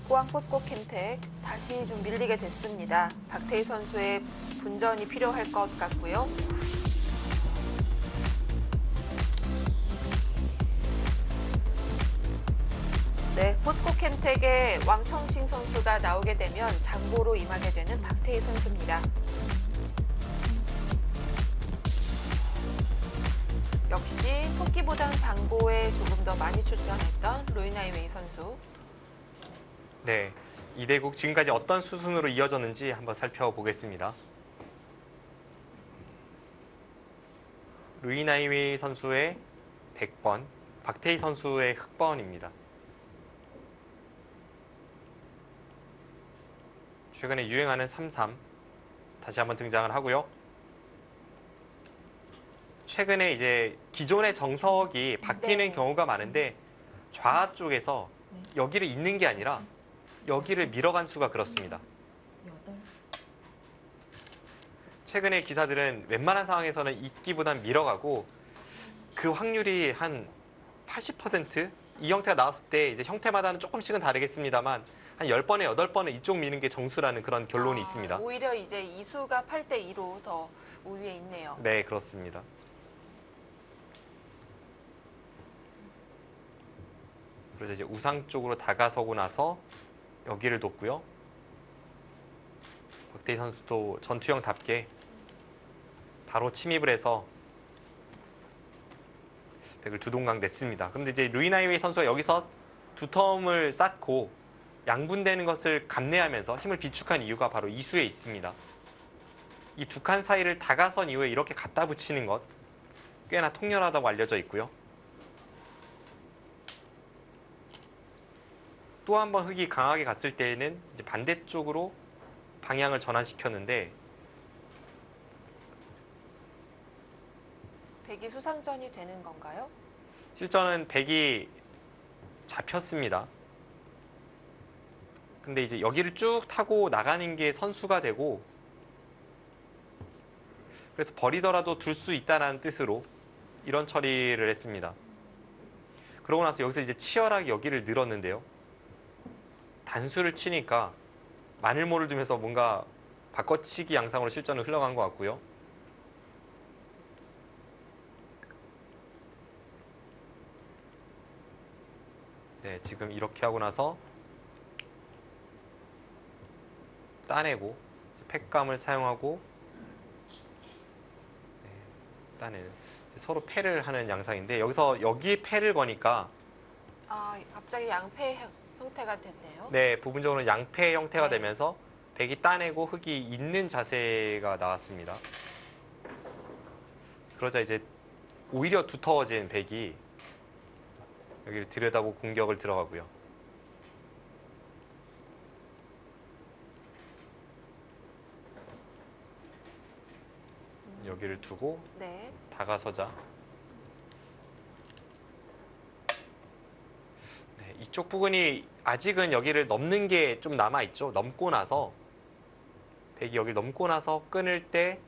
포항 포스코 캠텍 다시 좀 밀리게 됐습니다. 박태희 선수의 분전이 필요할 것 같고요. 네, 포스코 캠텍의 왕청신 선수가 나오게 되면 장고로 임하게 되는 박태희 선수입니다. 역시 토끼보단 장고에 조금 더 많이 출전했던 루이나이웨이 선수. 네, 이 대국 지금까지 어떤 수순으로 이어졌는지 한번 살펴보겠습니다. 루이나이웨이 선수의 100번, 박태희 선수의 흑번입니다. 최근에 유행하는 3-3 다시 한번 등장을 하고요. 최근에 이제 기존의 정석이 바뀌는 네. 경우가 많은데 좌 쪽에서 여기를 잇는 게 아니라 여기를 밀어간 수가 그렇습니다. 최근의 기사들은 웬만한 상황에서는 잇기보단 밀어가고 그 확률이 한 80%? 이 형태가 나왔을 때 이제 형태마다는 조금씩은 다르겠습니다만 한 10번에 8번은 이쪽 미는 게 정수라는 그런 결론이 있습니다. 오히려 이제 이수가 8대2로 더 우위에 있네요. 네, 그렇습니다. 그래서 이제 우상 쪽으로 다가서고 나서 여기를 뒀고요. 박태희 선수도 전투형답게 바로 침입을 해서 백을 두 동강 냈습니다. 그런데 이제 루이나이웨이 선수가 여기서 두 텀을 쌓고 양분되는 것을 감내하면서 힘을 비축한 이유가 바로 이수에 있습니다. 이 두 칸 사이를 다가선 이후에 이렇게 갖다 붙이는 것 꽤나 통렬하다고 알려져 있고요. 또 한 번 흑이 강하게 갔을 때에는 이제 반대쪽으로 방향을 전환시켰는데 백이 수상전이 되는 건가요? 실전은 백이 잡혔습니다. 근데 이제 여기를 쭉 타고 나가는 게 선수가 되고 그래서 버리더라도 둘 수 있다는 뜻으로 이런 처리를 했습니다. 그러고 나서 여기서 이제 치열하게 여기를 늘었는데요. 단수를 치니까 마늘모를 두면서 뭔가 바꿔치기 양상으로 실전을 흘러간 것 같고요. 네, 지금 이렇게 하고 나서 따내고 팩감을 사용하고 네, 따내는 서로 패를 하는 양상인데 여기서 여기 패를 거니까 갑자기 양패 형태가 됐네요. 네, 부분적으로 양패 형태가 네. 되면서 백이 따내고 흑이 있는 자세가 나왔습니다. 그러자 이제 오히려 두터워진 백이 여기를 들여다보고 공격을 들어가고요. 여기를 두고 네. 다가서자. 네, 이쪽 부분이 아직은 여기를 넘는 게 좀 남아있죠. 넘고 나서 백이 여기를 넘고 나서 끊을 때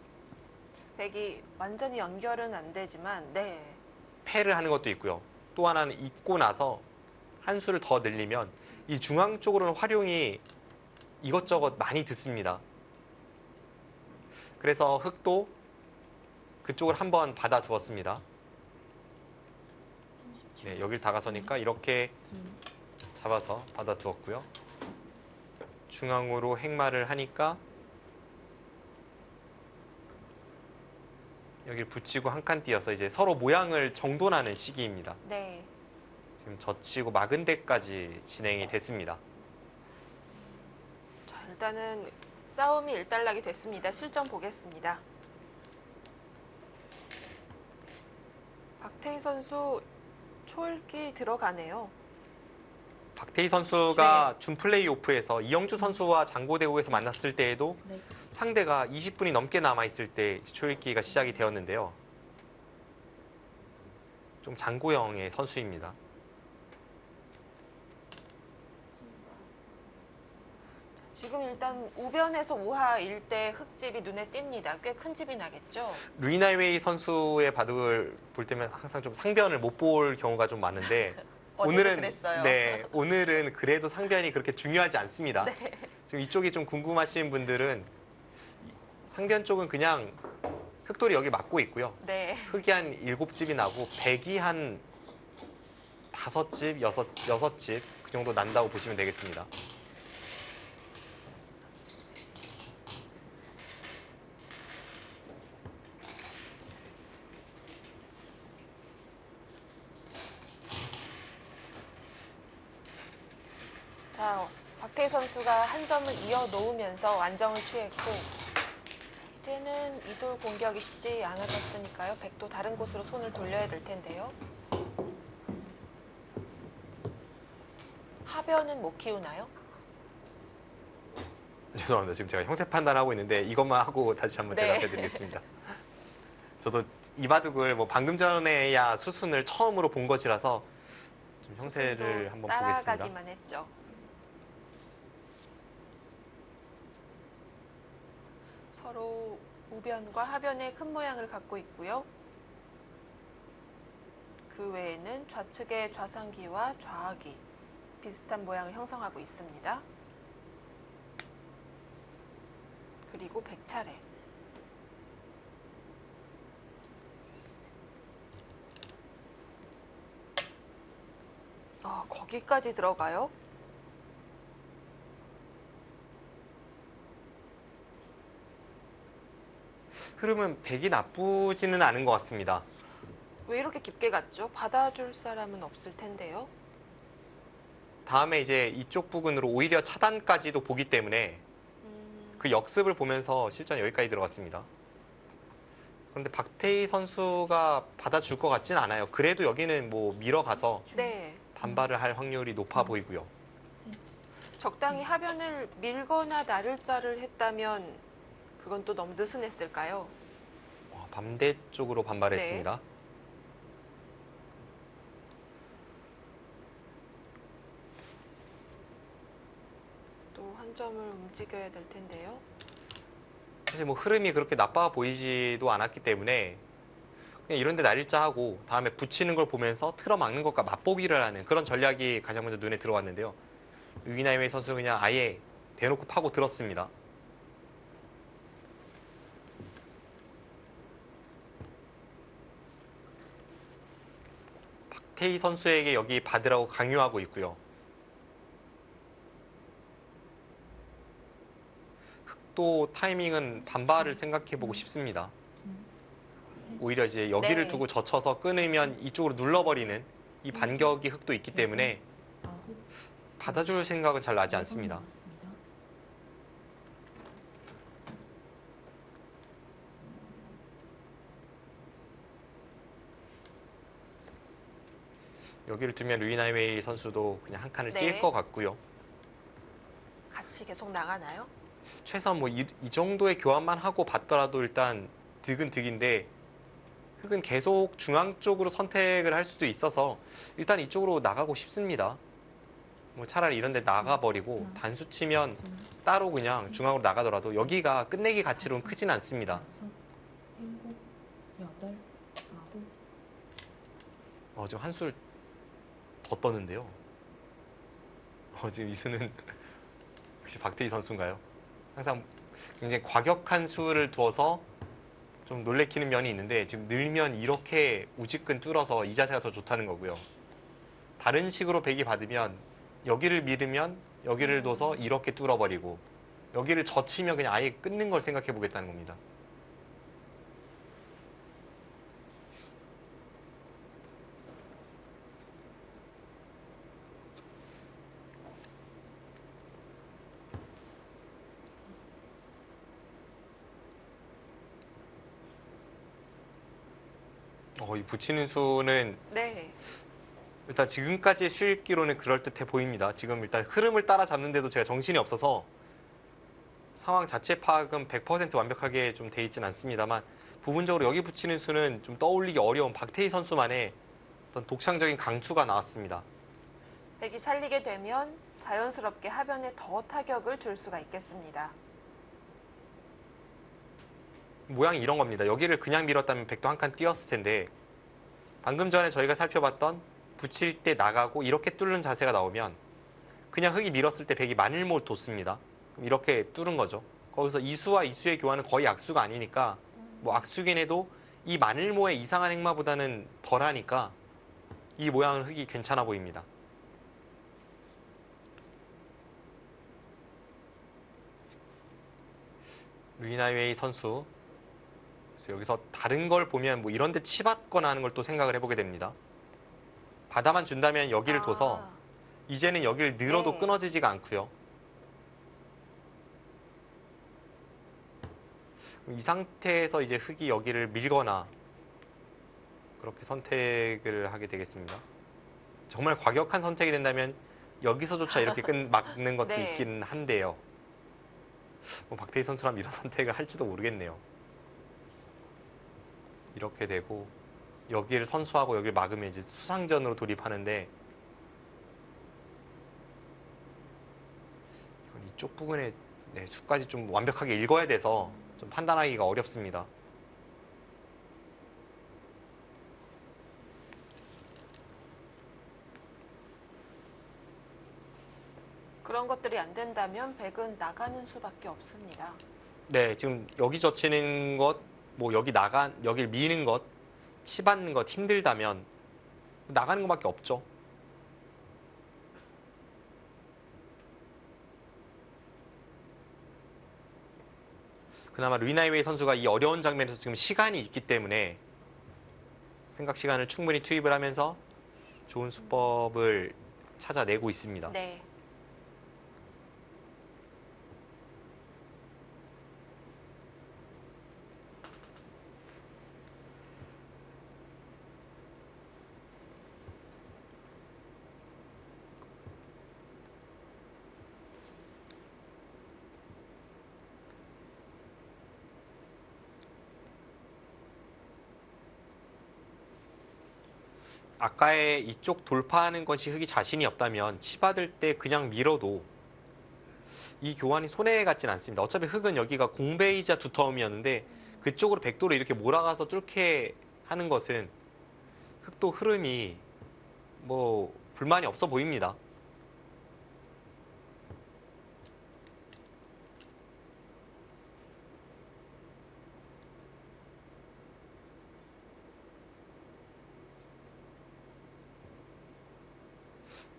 백이 완전히 연결은 안 되지만 네. 패를 하는 것도 있고요. 또 하나는 잇고 나서 한 수를 더 늘리면 이 중앙 쪽으로는 활용이 이것저것 많이 듣습니다. 그래서 흑도 그쪽을 한번 받아 두었습니다. 네, 여길 다가서니까 이렇게 잡아서 받아 두었고요. 중앙으로 행마를 하니까 여기를 붙이고 한 칸 띄어서 이제 서로 모양을 정돈하는 시기입니다. 네. 지금 젖히고 막은 데까지 진행이 됐습니다. 자, 일단은 싸움이 일단락이 됐습니다. 실전 보겠습니다. 박태희 선수 초읽기 들어가네요. 박태희 선수가 준 플레이오프에서 이영주 선수와 장고 대국에서 만났을 때에도 네. 상대가 20분이 넘게 남아있을 때 초읽기가 시작이 되었는데요. 좀 장고형의 선수입니다. 지금 일단 우변에서 우하 일대 흙집이 눈에 띕니다. 꽤 큰 집이 나겠죠? 루이나이웨이 선수의 바둑을 볼 때면 항상 좀 상변을 못 볼 경우가 좀 많은데 어제도 그랬어요. 네, 오늘은 그래도 상변이 그렇게 중요하지 않습니다. 네. 지금 이쪽이 좀 궁금하신 분들은 상변 쪽은 그냥 흑돌이 여기 막고 있고요. 네. 흑이 한 7집이 나고 백이 한 5집, 6집 그 정도 난다고 보시면 되겠습니다. 자, 박태희 선수가 한 점을 이어놓으면서 완정을 취했고 이제는 이돌 공격이 쉽지 않아졌으니까요. 백도 다른 곳으로 손을 돌려야 될 텐데요. 하변은 못 키우나요? 죄송합니다. 지금 제가 형세 판단하고 있는데 이것만 하고 다시 한번 네. 대답해 드리겠습니다. 저도 이 바둑을 뭐 방금 전에야 수순을 처음으로 본 것이라서 좀 형세를 한번 보겠습니다. 따라가기만 했죠. 서로 우변과 하변의 큰 모양을 갖고 있고요. 그 외에는 좌측의 좌상기와 좌하기 비슷한 모양을 형성하고 있습니다. 그리고 백차례. 거기까지 들어가요? 흐름은 백이 나쁘지는 않은 것 같습니다. 왜 이렇게 깊게 갔죠? 받아줄 사람은 없을 텐데요. 다음에 이제 이쪽 부근으로 오히려 차단까지도 보기 때문에 그 역습을 보면서 실전 여기까지 들어갔습니다. 그런데 박태희 선수가 받아줄 것 같진 않아요. 그래도 여기는 뭐 밀어가서 네. 반발을 할 확률이 높아 보이고요. 적당히 하변을 밀거나 나를자를 했다면 그건 또 너무 느슨했을까요? 밤대 쪽으로 반발했습니다. 또 한 점을 움직여야 될 텐데요. 사실 뭐 흐름이 그렇게 나빠 보이지도 않았기 때문에 그냥 이런 데 날일자하고 다음에 붙이는 걸 보면서 틀어막는 것과 맞보기를 하는 그런 전략이 가장 먼저 눈에 들어왔는데요. 유기나이웨이 선수는 그냥 아예 대놓고 파고 들었습니다. 박태희 선수에게 여기 받으라고 강요하고 있고요. 흑도 타이밍은 반발을 생각해보고 싶습니다. 오히려 이제 여기를 네. 두고 젖혀서 끊으면 이쪽으로 눌러버리는 이 반격이 흑도 있기 때문에 받아줄 생각은 잘 나지 않습니다. 여기를 두면 루이나이웨이 선수도 그냥 한 칸을 네. 뛸 것 같고요. 같이 계속 나가나요? 최소한 뭐 이 정도의 교환만 하고 받더라도 일단 득은 득인데 흑은 계속 중앙 쪽으로 선택을 할 수도 있어서 일단 이쪽으로 나가고 싶습니다. 뭐 차라리 이런 데 나가버리고 단수 치면 따로 그냥 중앙으로 나가더라도 여기가 끝내기 가치로는 크진 않습니다. 지금 한술 더 떴는데요. 지금 이 수는 혹시 박태희 선수인가요? 항상 굉장히 과격한 수를 두어서 좀 놀래키는 면이 있는데 지금 늘면 이렇게 우직근 뚫어서 이 자세가 더 좋다는 거고요. 다른 식으로 백이 받으면 여기를 밀으면 여기를 둬서 이렇게 뚫어버리고 여기를 젖히면 그냥 아예 끊는 걸 생각해 보겠다는 겁니다. 이 붙이는 수는 네. 일단 지금까지의 수읽기로는 그럴듯해 보입니다. 지금 일단 흐름을 따라잡는데도 제가 정신이 없어서 상황 자체 파악은 100% 완벽하게 좀 돼 있진 않습니다만 부분적으로 여기 붙이는 수는 좀 떠올리기 어려운 박태희 선수만의 어떤 독창적인 강추가 나왔습니다. 백이 살리게 되면 자연스럽게 하변에 더 타격을 줄 수가 있겠습니다. 모양이 이런 겁니다. 여기를 그냥 밀었다면 백도 한 칸 띄었을 텐데 방금 전에 저희가 살펴봤던 붙일 때 나가고 이렇게 뚫는 자세가 나오면 그냥 흙이 밀었을 때 백이 마늘못 돋습니다. 그럼 이렇게 뚫은 거죠. 거기서 이수와 이수의 교환은 거의 악수가 아니니까 뭐 악수긴 해도 이 마늘모의 이상한 행마보다는 덜하니까 이 모양은 흙이 괜찮아 보입니다. 루이나웨이 선수, 그래서 여기서 다른 걸 보면 뭐 이런 데 치받거나 하는 걸 또 생각을 해보게 됩니다. 바다만 준다면 여기를 둬서 이제는 여기를 늘어도 네. 끊어지지가 않고요. 이 상태에서 이제 흙이 여기를 밀거나 그렇게 선택을 하게 되겠습니다. 정말 과격한 선택이 된다면 여기서조차 이렇게 막는 것도 네. 있긴 한데요. 뭐 박태희 선수라면 이런 선택을 할지도 모르겠네요. 이렇게 되고 여기를 선수하고 여기를 막으면 이제 수상전으로 돌입하는데 이건 이쪽 부분에 네, 수까지 좀 완벽하게 읽어야 돼서 좀 판단하기가 어렵습니다. 그런 것들이 안 된다면 백은 나가는 수밖에 없습니다. 네, 지금 여기 젖히는 것, 뭐 여길 미는 것, 치받는 것 힘들다면 나가는 것밖에 없죠. 그나마 루이나이웨이 선수가 이 어려운 장면에서 지금 시간이 있기 때문에 생각 시간을 충분히 투입을 하면서 좋은 수법을 찾아내고 있습니다. 네. 아까의 이쪽 돌파하는 것이 흙이 자신이 없다면 치받을 때 그냥 밀어도 이 교환이 손해 같진 않습니다. 어차피 흙은 여기가 공베이자 두터움이었는데 그쪽으로 백도로 이렇게 몰아가서 뚫게 하는 것은 흙도 흐름이 뭐 불만이 없어 보입니다.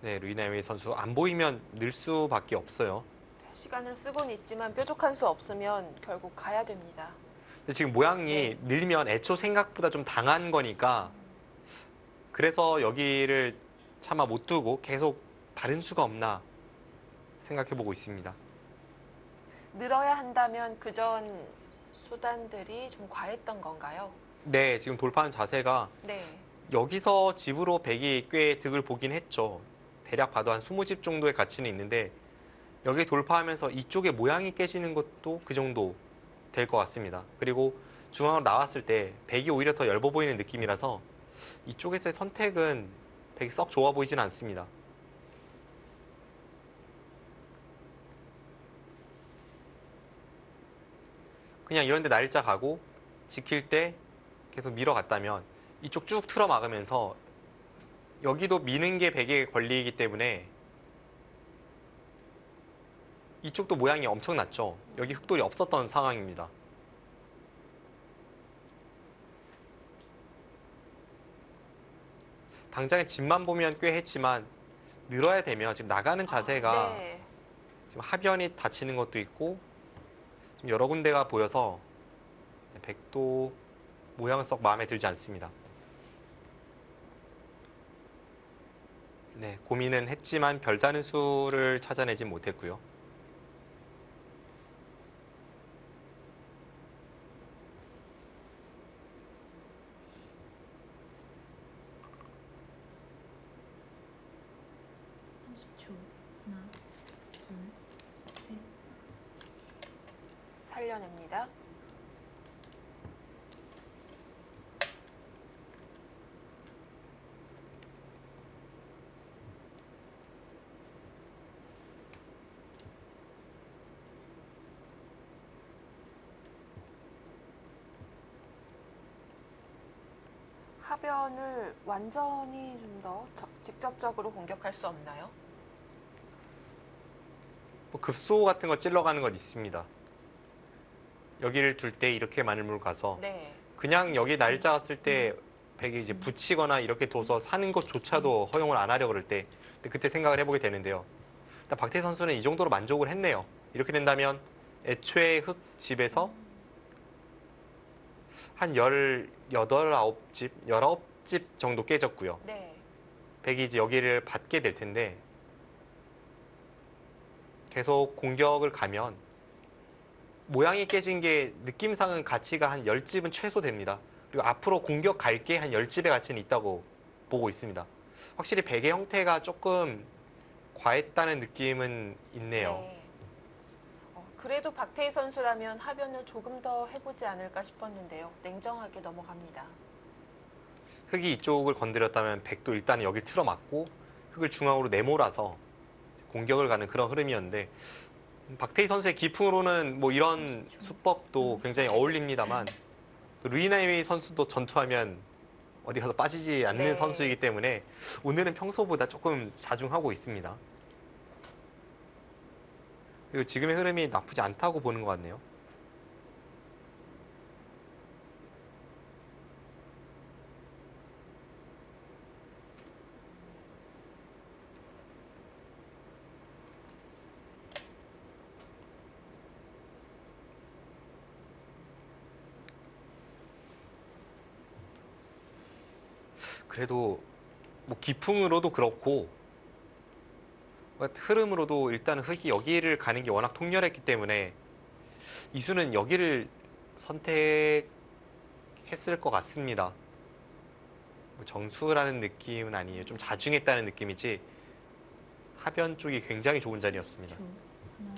네, 루이나웨이 선수 안 보이면 늘 수밖에 없어요. 시간을 쓰고는 있지만 뾰족한 수 없으면 결국 가야 됩니다. 근데 지금 모양이 네. 늘면 애초 생각보다 좀 당한 거니까 그래서 여기를 차마 못 두고 계속 다른 수가 없나 생각해 보고 있습니다. 늘어야 한다면 그전 수단들이 좀 과했던 건가요? 네, 지금 돌파하는 자세가 네. 여기서 집으로 백이 꽤 득을 보긴 했죠. 대략 봐도 한 20집 정도의 가치는 있는데 여기 돌파하면서 이쪽에 모양이 깨지는 것도 그 정도 될 것 같습니다. 그리고 중앙으로 나왔을 때 백이 오히려 더 엷어 보이는 느낌이라서 이쪽에서의 선택은 백이 썩 좋아 보이진 않습니다. 그냥 이런 데 날짜 가고 지킬 때 계속 밀어갔다면 이쪽 쭉 틀어 막으면서 여기도 미는 게 백에 걸리기 때문에 이쪽도 모양이 엄청났죠. 여기 흑돌이 없었던 상황입니다. 당장의 집만 보면 꽤 했지만 늘어야 되면 지금 나가는 자세가 네. 지금 하변이 닫히는 것도 있고 지금 여러 군데가 보여서 백도 모양은 썩 마음에 들지 않습니다. 네, 고민은 했지만 별다른 수를 찾아내진 못했고요. 하나, 둘, 셋. 살려냅니다. 하변을 완전히 좀 더 직접적으로 공격할 수 없나요? 뭐 급소 같은 거 찔러가는 건 있습니다. 여기를 둘 때 이렇게 마늘물 가서 네. 그냥 여기 날짜 갔을 때 백이 이제 붙이거나 이렇게 둬서 사는 것조차도 허용을 안 하려고 그럴 때 그때 생각을 해보게 되는데요. 일단 박태희 선수는 이 정도로 만족을 했네요. 이렇게 된다면 애초에 흙 집에서 한 18, 9집, 19집 정도 깨졌고요. 네. 백이 이제 여기를 받게 될 텐데 계속 공격을 가면 모양이 깨진 게 느낌상은 가치가 한 10집은 최소 됩니다. 그리고 앞으로 공격 갈 게 한 10집의 가치는 있다고 보고 있습니다. 확실히 백의 형태가 조금 과했다는 느낌은 있네요. 네. 그래도 박태희 선수라면 하변을 조금 더 해보지 않을까 싶었는데요. 냉정하게 넘어갑니다. 흙이 이쪽을 건드렸다면 백도 일단 여기 틀어맞고 흙을 중앙으로 내몰아서 공격을 가는 그런 흐름이었는데 박태희 선수의 기풍으로는 뭐 이런 수법도 굉장히 어울립니다만 또 루이나이웨이 선수도 전투하면 어디 가서 빠지지 않는 네. 선수이기 때문에 오늘은 평소보다 조금 자중하고 있습니다. 그리고 지금의 흐름이 나쁘지 않다고 보는 것 같네요. 그래도 뭐 기풍으로도 그렇고 흐름으로도 일단 흙이 여기를 가는 게 워낙 통렬했기 때문에 이수는 여기를 선택했을 것 같습니다. 뭐 정수라는 느낌은 아니에요. 좀 자중했다는 느낌이지 하변 쪽이 굉장히 좋은 자리였습니다. 초. 하나,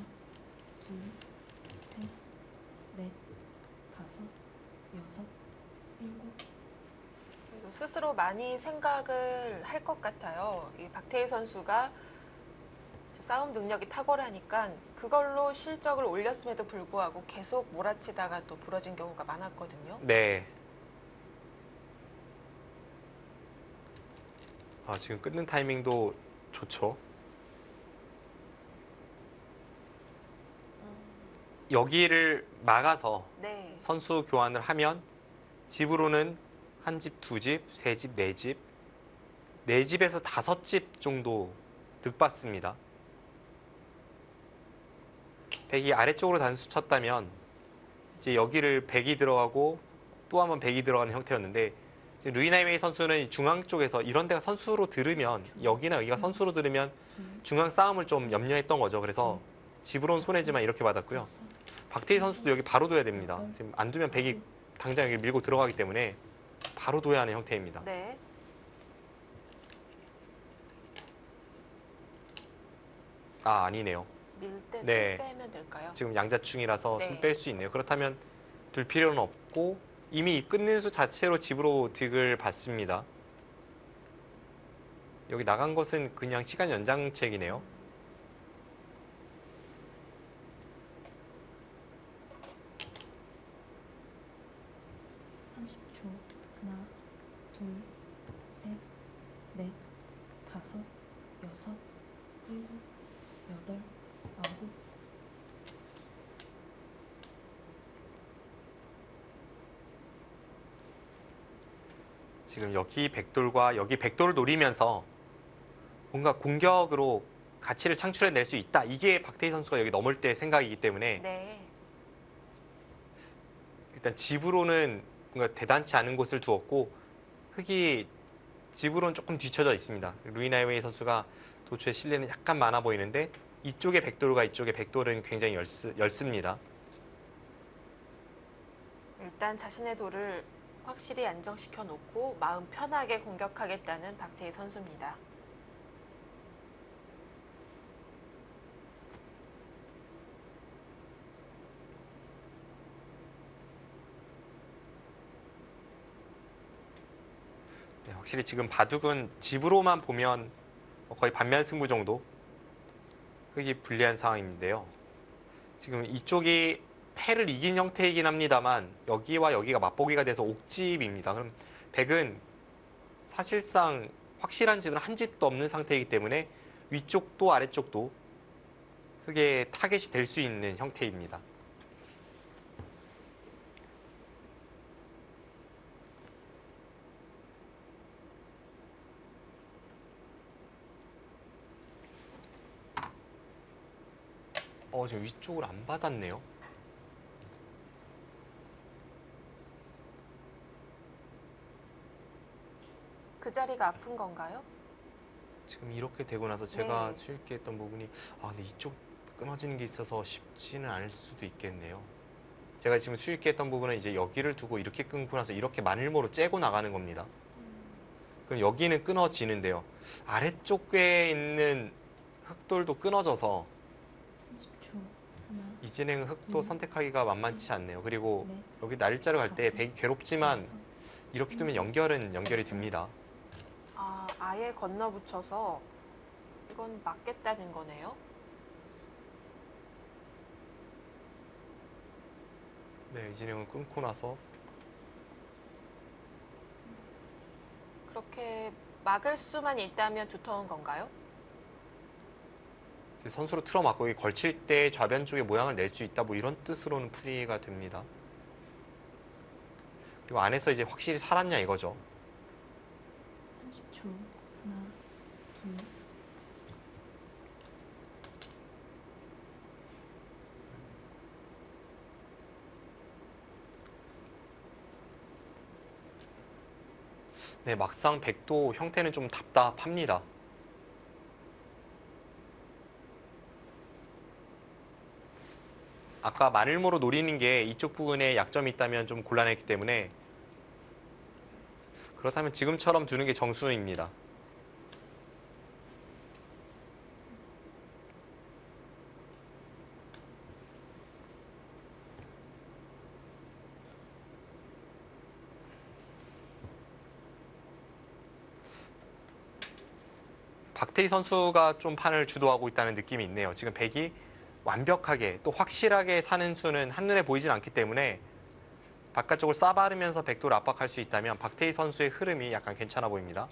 둘, 셋, 넷, 다섯, 여섯, 일곱. 그리고 스스로 많이 생각을 할 것 같아요. 이 박태희 선수가 싸움 능력이 탁월하니까 그걸로 실적을 올렸음에도 불구하고 계속 몰아치다가 또 부러진 경우가 많았거든요. 네. 지금 끊는 타이밍도 좋죠. 여기를 막아서 네. 선수 교환을 하면 집으로는 한 집, 두 집, 세 집, 네 집, 네 집에서 다섯 집 정도 득받습니다. 백이 아래쪽으로 단수 쳤다면 이제 여기를 백이 들어가고 또 한 번 백이 들어가는 형태였는데 지금 루이나이웨이 선수는 중앙 쪽에서 이런 데가 선수로 들으면 여기나 여기가 선수로 들으면 중앙 싸움을 좀 염려했던 거죠. 그래서 집으로는 손해지만 이렇게 받았고요. 박태희 선수도 여기 바로 둬야 됩니다. 지금 안 두면 백이 당장 여기 밀고 들어가기 때문에 바로 둬야 하는 형태입니다. 네. 아니네요. 밀 때 손 네. 빼면 될까요? 지금 양자충이라서 네. 손 뺄 수 있네요. 그렇다면 둘 필요는 없고 이미 이 끊는 수 자체로 집으로 득을 받습니다. 여기 나간 것은 그냥 시간 연장책이네요. (30초) 하나, 둘, 셋, 넷, 다섯, 여섯, 일곱, 여덟, 아홉. 지금 여기 백돌과 여기 백돌을 노리면서 뭔가 공격으로 가치를 창출해낼 수 있다. 이게 박태희 선수가 여기 넘을 때 생각이기 때문에 네. 일단 집으로는 뭔가 대단치 않은 곳을 두었고 흙이 집으로는 조금 뒤쳐져 있습니다. 루이나이웨이 선수가 도초의 실내는 약간 많아 보이는데 이쪽의 백돌과 이쪽의 백돌은 굉장히 얇습니다. 일단 자신의 돌을 확실히 안정시켜 놓고 마음 편하게 공격하겠다는 박태희 선수입니다. 네, 확실히 지금 바둑은 집으로만 보면 거의 반면 승부 정도 흙이 불리한 상황인데요. 지금 이쪽이 패를 이긴 형태이긴 합니다만 여기와 여기가 맞보기가 돼서 옥집입니다. 그럼 백은 사실상 확실한 집은 한 집도 없는 상태이기 때문에 위쪽도 아래쪽도 크게 타겟이 될 수 있는 형태입니다. 지금 위쪽을 안 받았네요. 그 자리가 아픈 건가요? 지금 이렇게 되고 나서 제가 네. 수익게 했던 부분이 근데 이쪽 끊어지는 게 있어서 쉽지는 않을 수도 있겠네요. 제가 지금 수익게 했던 부분은 이제 여기를 두고 이렇게 끊고 나서 이렇게 마늘모로 째고 나가는 겁니다. 그럼 여기는 끊어지는데요. 아래쪽에 있는 흑돌도 끊어져서 30초. 하나, 이 진행 흑도 선택하기가 만만치 않네요. 그리고 넷, 여기 날짜를 갈 때 백이 괴롭지만 다섯. 이렇게 두면 연결이 됩니다. 아예 건너붙여서 이건 맞겠다는 거네요. 네, 이 진행을 끊고 나서 그렇게 막을 수만 있다면 두터운 건가요? 이제 선수로 틀어막고 여기 걸칠 때 좌변 쪽에 모양을 낼 수 있다 뭐 이런 뜻으로는 풀이가 됩니다. 그리고 안에서 이제 확실히 살았냐 이거죠. 30초. 하나, 둘, 네, 막상 백도 형태는 좀 답답합니다. 아까 마늘모로 노리는 게 이쪽 부분에 약점이 있다면 좀 곤란했기 때문에 그렇다면 지금처럼 두는 게 정수입니다. 박태희 선수가 좀 판을 주도하고 있다는 느낌이 있네요. 지금 백이 완벽하게 또 확실하게 사는 수는 한눈에 보이질 않기 때문에 바깥쪽을 싸바르면서 백도를 압박할 수 있다면 박태희 선수의 흐름이 약간 괜찮아 보입니다.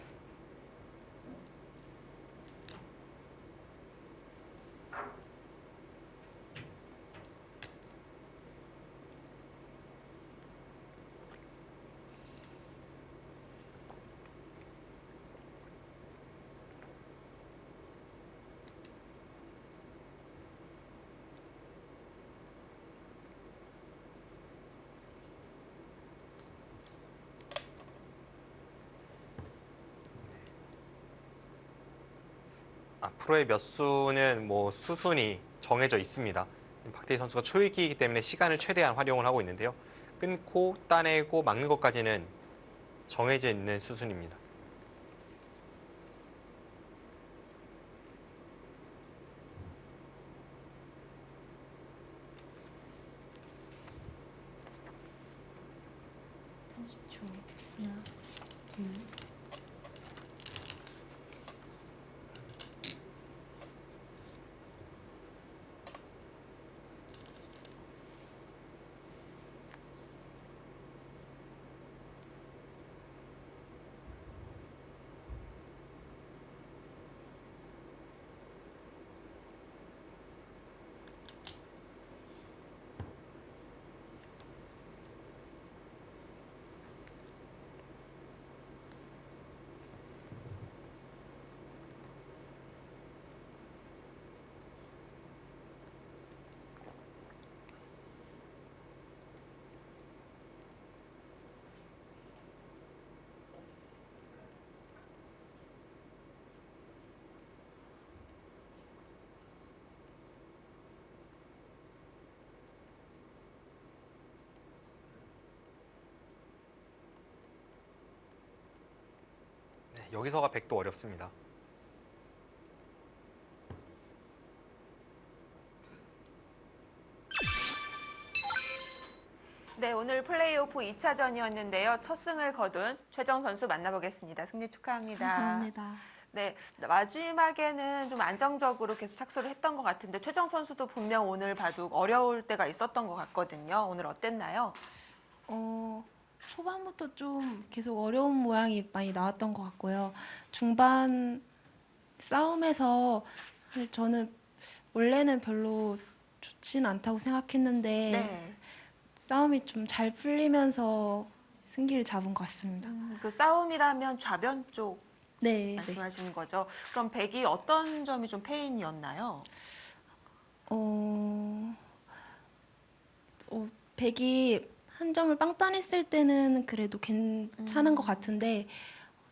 앞으로의 몇 수는 뭐 수순이 정해져 있습니다. 박태희 선수가 초읽기이기 때문에 시간을 최대한 활용을 하고 있는데요. 끊고 따내고 막는 것까지는 정해져 있는 수순입니다. 삼십 초. 하나, 둘, 네, 여기서가 백도 어렵습니다. 네, 오늘 플레이오프 2차전이었는데요. 첫 승을 거둔 최정 선수 만나보겠습니다. 승리 축하합니다. 감사합니다. 네, 마지막에는 좀 안정적으로 계속 착수를 했던 것 같은데 최정 선수도 분명 오늘 바둑 어려울 때가 있었던 것 같거든요. 오늘 어땠나요? 초반부터 좀 계속 어려운 모양이 많이 나왔던 것 같고요. 중반 싸움에서 사실 저는 원래는 별로 좋진 않다고 생각했는데 네. 싸움이 좀 잘 풀리면서 승기를 잡은 것 같습니다. 그 싸움이라면 좌변 쪽 네, 네. 말씀하시는 거죠. 그럼 백이 어떤 점이 좀 페인이었나요? 백이 한 점을 빵 따냈을 때는 그래도 괜찮은 것 같은데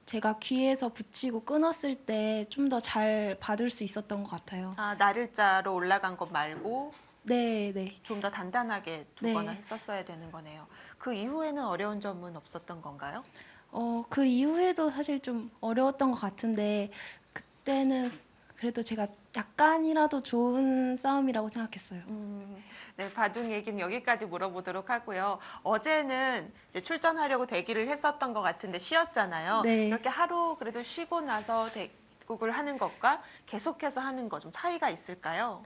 제가 귀에서 붙이고 끊었을 때 좀 더 잘 받을 수 있었던 것 같아요. 아, 나를자로 올라간 것 말고 네, 네. 좀 더 단단하게 두거나 네. 했었어야 되는 거네요. 그 이후에는 어려운 점은 없었던 건가요? 그 이후에도 사실 좀 어려웠던 것 같은데 그때는 그래도 제가 약간이라도 좋은 싸움이라고 생각했어요. 네, 바둑 얘기는 여기까지 물어보도록 하고요. 어제는 이제 출전하려고 대기를 했었던 것 같은데 쉬었잖아요. 네. 이렇게 하루 그래도 쉬고 나서 대국을 하는 것과 계속해서 하는 것 좀 차이가 있을까요?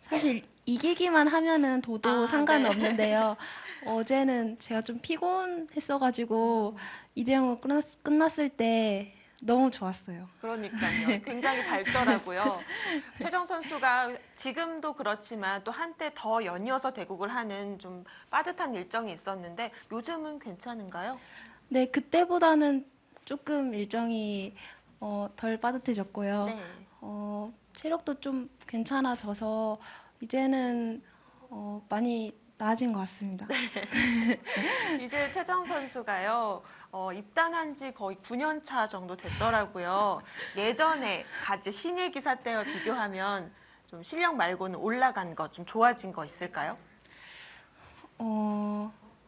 사실 이기기만 하면은 도도 아, 상관은 네. 없는데요. 어제는 제가 좀 피곤했어가지고 2대0으로 끝났을 때 너무 좋았어요. 그러니까요. 굉장히 밝더라고요. 최정 선수가 지금도 그렇지만 또 한때 더 연이어서 대국을 하는 좀 빠듯한 일정이 있었는데 요즘은 괜찮은가요? 네, 그때보다는 조금 일정이 덜 빠듯해졌고요. 네. 체력도 좀 괜찮아져서 이제는 많이 나아진 것 같습니다. 이제 최정 선수가요, 입단한 지 거의 9년 차 정도 됐더라고요. 예전에 같이 신예 기사 때와 비교하면 좀 실력 말고는 올라간 거, 좀 좋아진 거 있을까요?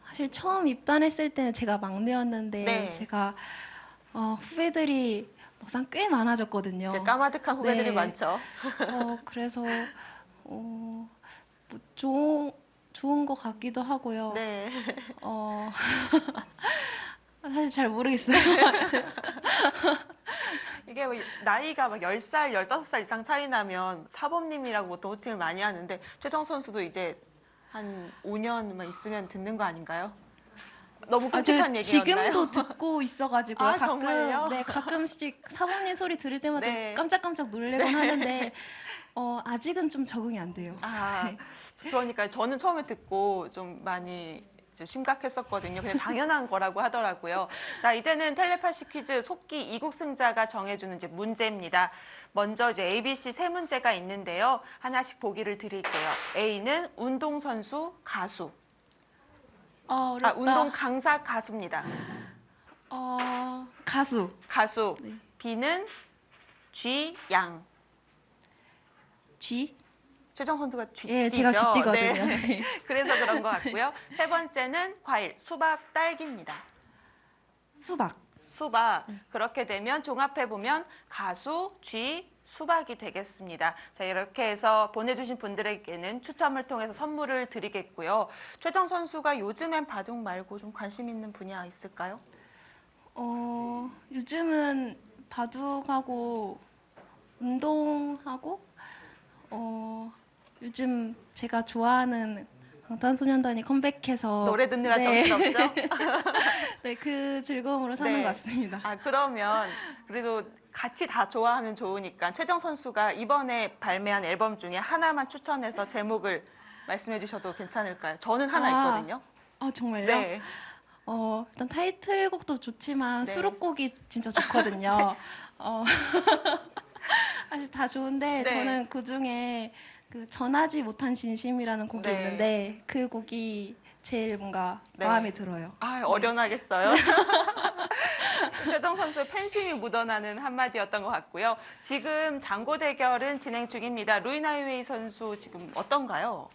사실 처음 입단했을 때는 제가 막내였는데 네. 제가 후배들이 막상 꽤 많아졌거든요. 이제 까마득한 후배들이 네. 많죠. 그래서 뭐 좋은 것 같기도 하고요. 네. 어, 사실 잘 모르겠어요. 이게 뭐 나이가 막 10살, 15살 이상 차이 나면 사범님이라고 보통 호칭을 많이 하는데 최정 선수도 이제 한 5년만 있으면 듣는 거 아닌가요? 너무 끔찍한 얘기였나요? 지금도 듣고 있어가지고요. 아, 정말요? 네, 가끔씩 사모님 소리 들을 때마다 네. 깜짝깜짝 놀래곤 하는데 아직은 좀 적응이 안 돼요. 아, 그러니까 저는 처음에 듣고 좀 많이 좀 심각했었거든요. 그냥 당연한 거라고 하더라고요. 자, 이제는 텔레파시 퀴즈 속기 이국 승자가 정해주는 이제 문제입니다. 먼저 이제 A, B, C 세 문제가 있는데요. 하나씩 보기를 드릴게요. A는 운동선수, 가수. 어렵다. 운동 강사 가수입니다. 가수. 가수. 네. B는 쥐, 양. G. 최정 선수가 쥐띠죠. 예, 제가 쥐띠거든요. 네. 그래서 그런 것 같고요. 세 번째는 과일, 수박, 딸기입니다. 수박. 수박. 그렇게 되면 종합해보면 가수, 쥐, 수박이 되겠습니다. 자, 이렇게 해서 보내주신 분들에게는 추첨을 통해서 선물을 드리겠고요. 최정 선수가 요즘엔 바둑 말고 좀 관심 있는 분야 있을까요? 요즘은 바둑하고 운동하고 요즘 제가 좋아하는 방탄소년단이 컴백해서 노래 듣느라 네. 정신없죠? 네, 그 즐거움으로 사는 네. 것 같습니다. 그러면 그래도 같이 다 좋아하면 좋으니까 최정 선수가 이번에 발매한 앨범 중에 하나만 추천해서 제목을 말씀해 주셔도 괜찮을까요? 저는 하나 있거든요. 정말요? 네. 일단 타이틀곡도 좋지만 네. 수록곡이 진짜 좋거든요. 사실 다 좋은데 네. 저는 그 중에 그 전하지 못한 진심이라는 곡이 네. 있는데 그 곡이 제일 뭔가 네. 마음에 들어요. 어련하겠어요. 최정 선수의 팬심이 묻어나는 한마디였던 것 같고요. 지금 장고 대결은 진행 중입니다. 루이 나이웨이 선수 지금 어떤가요?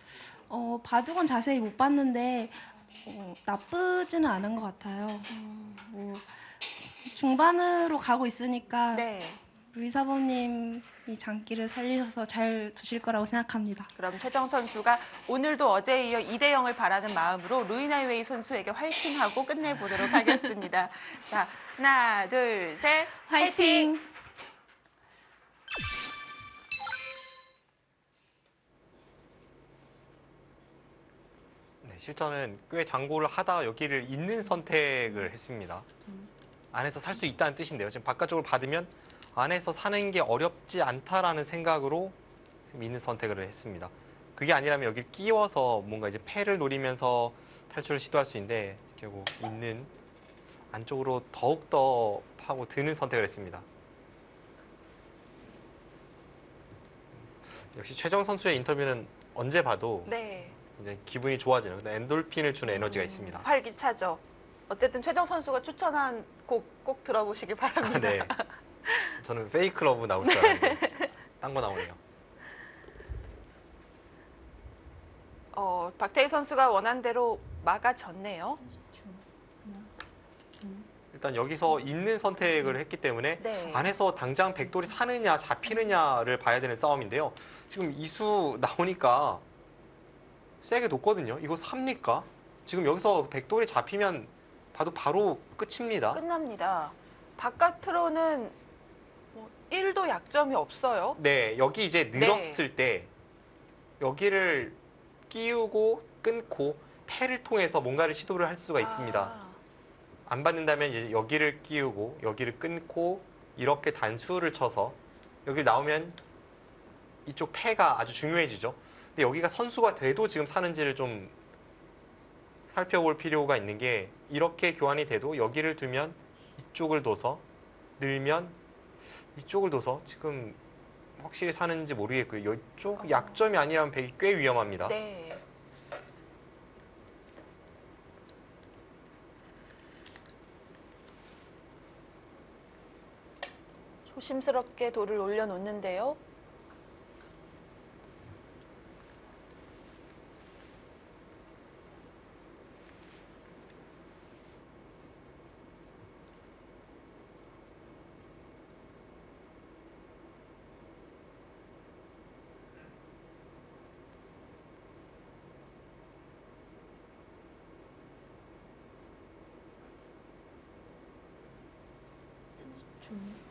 바둑은 자세히 못 봤는데 나쁘지는 않은 것 같아요. 뭐 중반으로 가고 있으니까 네. 루이 사범님이 장기를 살리셔서 잘 두실 거라고 생각합니다. 그럼 최정 선수가 오늘도 어제에 이어 2대0을 바라는 마음으로 루이 나이웨이 선수에게 화이팅하고 끝내보도록 하겠습니다. 자, 하나, 둘, 셋, 화이팅! 화이팅! 네, 네, 실전은 꽤 장고를 하다 여기를 있는 선택을 했습니다. 안에서 살 수 있다는 뜻인데요. 지금 바깥쪽을 받으면 안에서 사는 게 어렵지 않다라는 생각으로 지금 있는 선택을 했습니다. 그게 아니라면 여기 끼워서 뭔가 이제 패를 노리면서 탈출을 시도할 수 있는데 결국 있는 안쪽으로 더욱더 파고 드는 선택을 했습니다. 역시 최정 선수의 인터뷰는 언제 봐도 네. 이제 기분이 좋아지는 엔돌핀을 주는 에너지가 있습니다. 활기차죠. 어쨌든 최정 선수가 추천한 곡 꼭 들어보시길 바랍니다. 네. 저는 페이크 러브 나올 줄 알았는데 딴 거 나오네요. 박태희 선수가 원한 대로 막아졌네요. 일단 여기서 있는 선택을 했기 때문에 네. 안에서 당장 백돌이 사느냐 잡히느냐를 봐야 되는 싸움인데요. 지금 이수 나오니까 세게 놓거든요. 이거 삽니까? 지금 여기서 백돌이 잡히면 봐도 바로 끝입니다. 끝납니다. 바깥으로는 뭐 1도 약점이 없어요. 네, 여기 이제 늘었을 때 여기를 끼우고 끊고 패를 통해서 뭔가를 시도를 할 수가 있습니다. 아, 안 받는다면 이제 여기를 끼우고 여기를 끊고 이렇게 단수를 쳐서 여기 나오면 이쪽 패가 아주 중요해지죠. 근데 여기가 선수가 돼도 지금 사는지를 좀 살펴볼 필요가 있는 게 이렇게 교환이 돼도 여기를 두면 이쪽을 둬서 늘면 이쪽을 둬서 지금 확실히 사는지 모르겠고요. 이쪽 약점이 아니라면 백이 꽤 위험합니다. 네. 조심스럽게 돌을 올려놓는데요.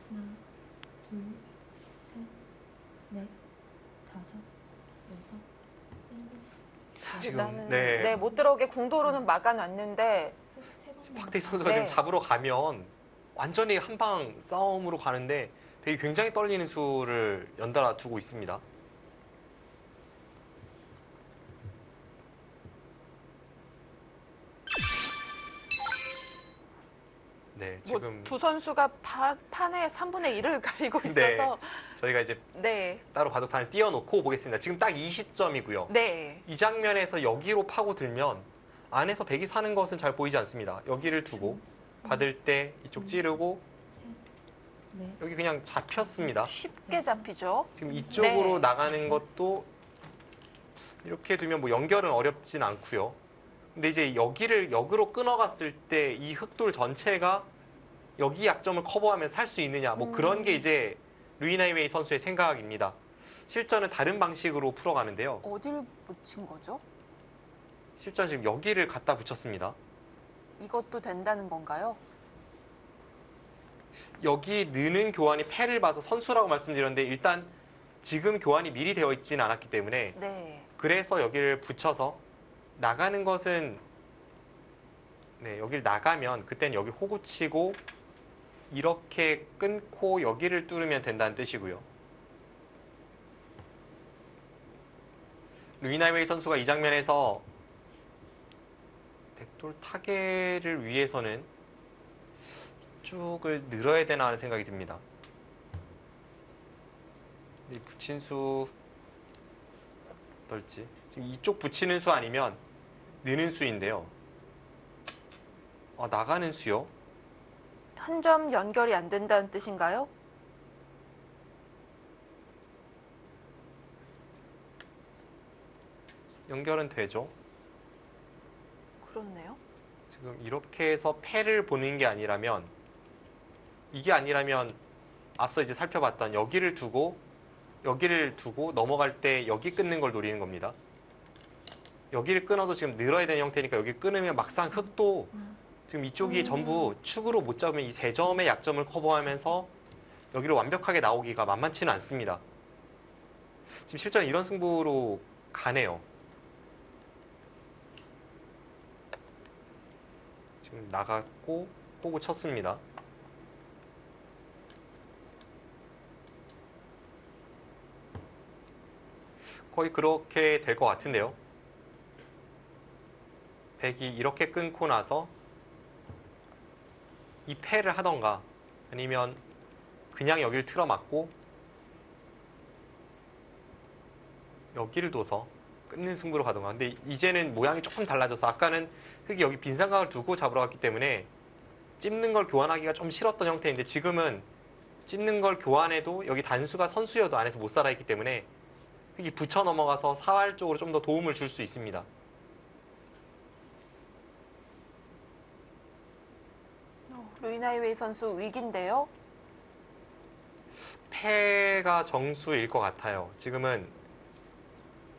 하나, 둘, 셋, 넷, 다섯, 여섯, 일곱. 지금 일단은 네. 못 들어오게 궁도로는 막아놨는데 박태희 선수가 네. 지금 잡으러 가면 완전히 한방 싸움으로 가는데 백이 굉장히 떨리는 수를 연달아 두고 있습니다. 네, 지금 뭐 두 선수가 판의 3분의 1을 가리고 네. 있어서 저희가 이제 네. 따로 바둑판을 띄워놓고 보겠습니다. 지금 딱 이 시점이고요. 네. 이 장면에서 여기로 파고들면 안에서 백이 사는 것은 잘 보이지 않습니다. 여기를 두고 받을 때 이쪽 찌르고 넷, 여기 그냥 잡혔습니다. 쉽게 잡히죠. 지금 이쪽으로 네. 나가는 것도 이렇게 두면 뭐 연결은 어렵진 않고요. 근데 이제 여기를 역으로 끊어갔을 때 이 흑돌 전체가 여기 약점을 커버하면 살 수 있느냐 뭐 그런 게 이제 루이나이웨이 선수의 생각입니다. 실전은 다른 방식으로 풀어가는데요. 어딜 붙인 거죠? 실전 지금 여기를 갖다 붙였습니다. 이것도 된다는 건가요? 여기 느는 교환이 패를 봐서 선수라고 말씀드렸는데 일단 지금 교환이 미리 되어 있지는 않았기 때문에 네. 그래서 여기를 붙여서 나가는 것은 네, 여기를 나가면 그때는 여기 호구치고 이렇게 끊고 여기를 뚫으면 된다는 뜻이고요. 루이나이웨이 선수가 이 장면에서 백돌 타개를 위해서는 이쪽을 늘어야 되나 하는 생각이 듭니다. 근데 이 붙인 수 어떨지. 지금 이쪽 붙이는 수 아니면 느는 수인데요. 나가는 수요? 한 점 연결이 안 된다는 뜻인가요? 연결은 되죠. 그렇네요. 지금 이렇게 해서 패를 보는 게 아니라면 이게 아니라면 앞서 이제 살펴봤던 여기를 두고 넘어갈 때 여기 끊는 걸 노리는 겁니다. 여기를 끊어도 지금 늘어야 되는 형태니까 여기 끊으면 막상 흑도 지금 이쪽이 전부 축으로 못 잡으면 이 세 점의 약점을 커버하면서 여기를 완벽하게 나오기가 만만치는 않습니다. 지금 실전 이런 승부로 가네요. 지금 나갔고 호구 쳤습니다. 거의 그렇게 될 것 같은데요. 백이 이렇게 끊고 나서 이 패를 하던가 아니면 그냥 여기를 틀어맞고 여기를 둬서 끊는 승부로 가던가. 근데 이제는 모양이 조금 달라져서 아까는 흑이 여기 빈 삼각을 두고 잡으러 갔기 때문에 찝는 걸 교환하기가 좀 싫었던 형태인데 지금은 찝는 걸 교환해도 여기 단수가 선수여도 안에서 못 살아있기 때문에 흑이 붙여 넘어가서 사활 쪽으로 좀 더 도움을 줄 수 있습니다. 루이나이웨이 선수 위기인데요. 패가 정수일 것 같아요. 지금은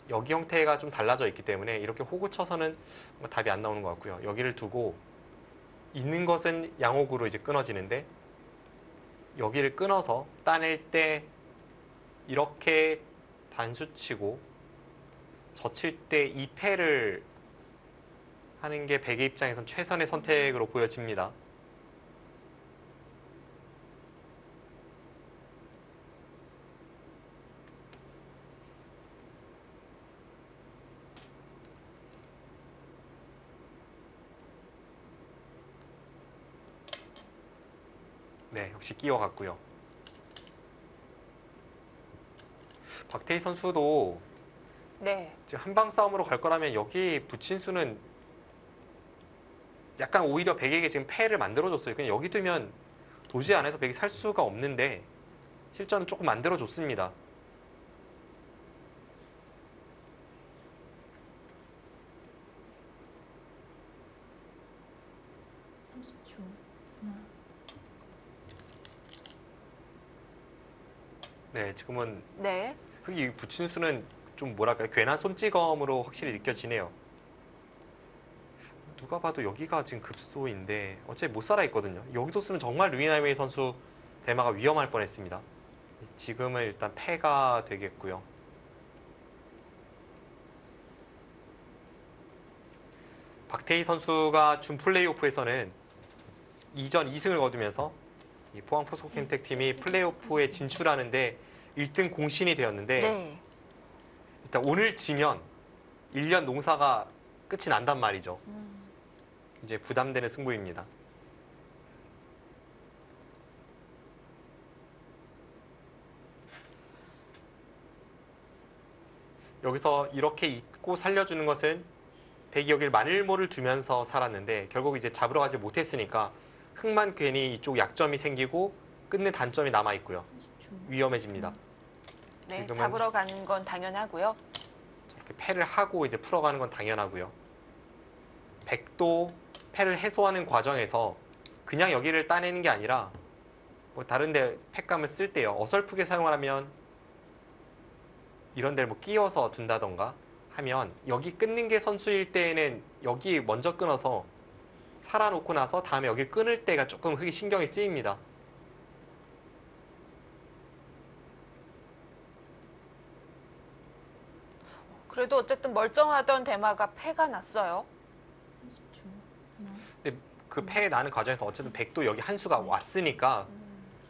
여기 형태가 좀 달라져 있기 때문에 이렇게 호구 쳐서는 뭐 답이 안 나오는 것 같고요. 여기를 두고 있는 것은 양호구로 이제 끊어지는데 여기를 끊어서 따낼 때 이렇게 단수치고 젖힐 때 이 패를 하는 게 백의 입장에선 최선의 선택으로 보여집니다. 네, 역시 끼워갔고요. 박태희 선수도 네. 지금 한방 싸움으로 갈 거라면 여기 붙인 수는 약간 오히려 백에게 지금 패를 만들어줬어요. 그냥 여기 두면 도저히 안에서 백이 살 수가 없는데 실전은 조금 만들어줬습니다. 30초. 하나, 네, 지금은 네. 흑이 붙인 수는 좀 뭐랄까요, 괜한 손찌검으로 확실히 느껴지네요. 누가 봐도 여기가 지금 급소인데 어차피 못 살아 있거든요. 여기도 쓰면 정말 루이나이웨이 선수 대마가 위험할 뻔했습니다. 지금은 일단 패가 되겠고요. 박태희 선수가 준 플레이오프에서는 이전 2승을 거두면서 이 포항 프로스포킹텍 팀이 플레이오프에 진출하는데 1등 공신이 되었는데 네. 일단 오늘 지면 1년 농사가 끝이 난단 말이죠. 이제 부담되는 승부입니다. 여기서 이렇게 잊고 살려주는 것은 백이 여길 마늘모를 두면서 살았는데 결국 이제 잡으러 가지 못했으니까 흑만 괜히 이쪽 약점이 생기고 끊는 단점이 남아 있고요. 30초. 위험해집니다. 네. 지금은- 잡으러 가는 건 당연하고요. 저렇게 패를 하고 이제 풀어가는 건 당연하고요. 백도 패를 해소하는 과정에서 그냥 여기를 따내는 게 아니라 뭐 다른데 패감을 쓸 때요. 어설프게 사용하면 이런 데를 뭐 끼워서 둔다던가 하면 여기 끊는 게 선수일 때에는 여기 먼저 끊어서 살아놓고 나서 다음에 여기 끊을 때가 조금 흑이 신경이 쓰입니다. 그래도 어쨌든 멀쩡하던 대마가 패가 났어요. 30초. 하나, 근데 그 패 나는 과정에서 어쨌든 백도 여기 한 수가 왔으니까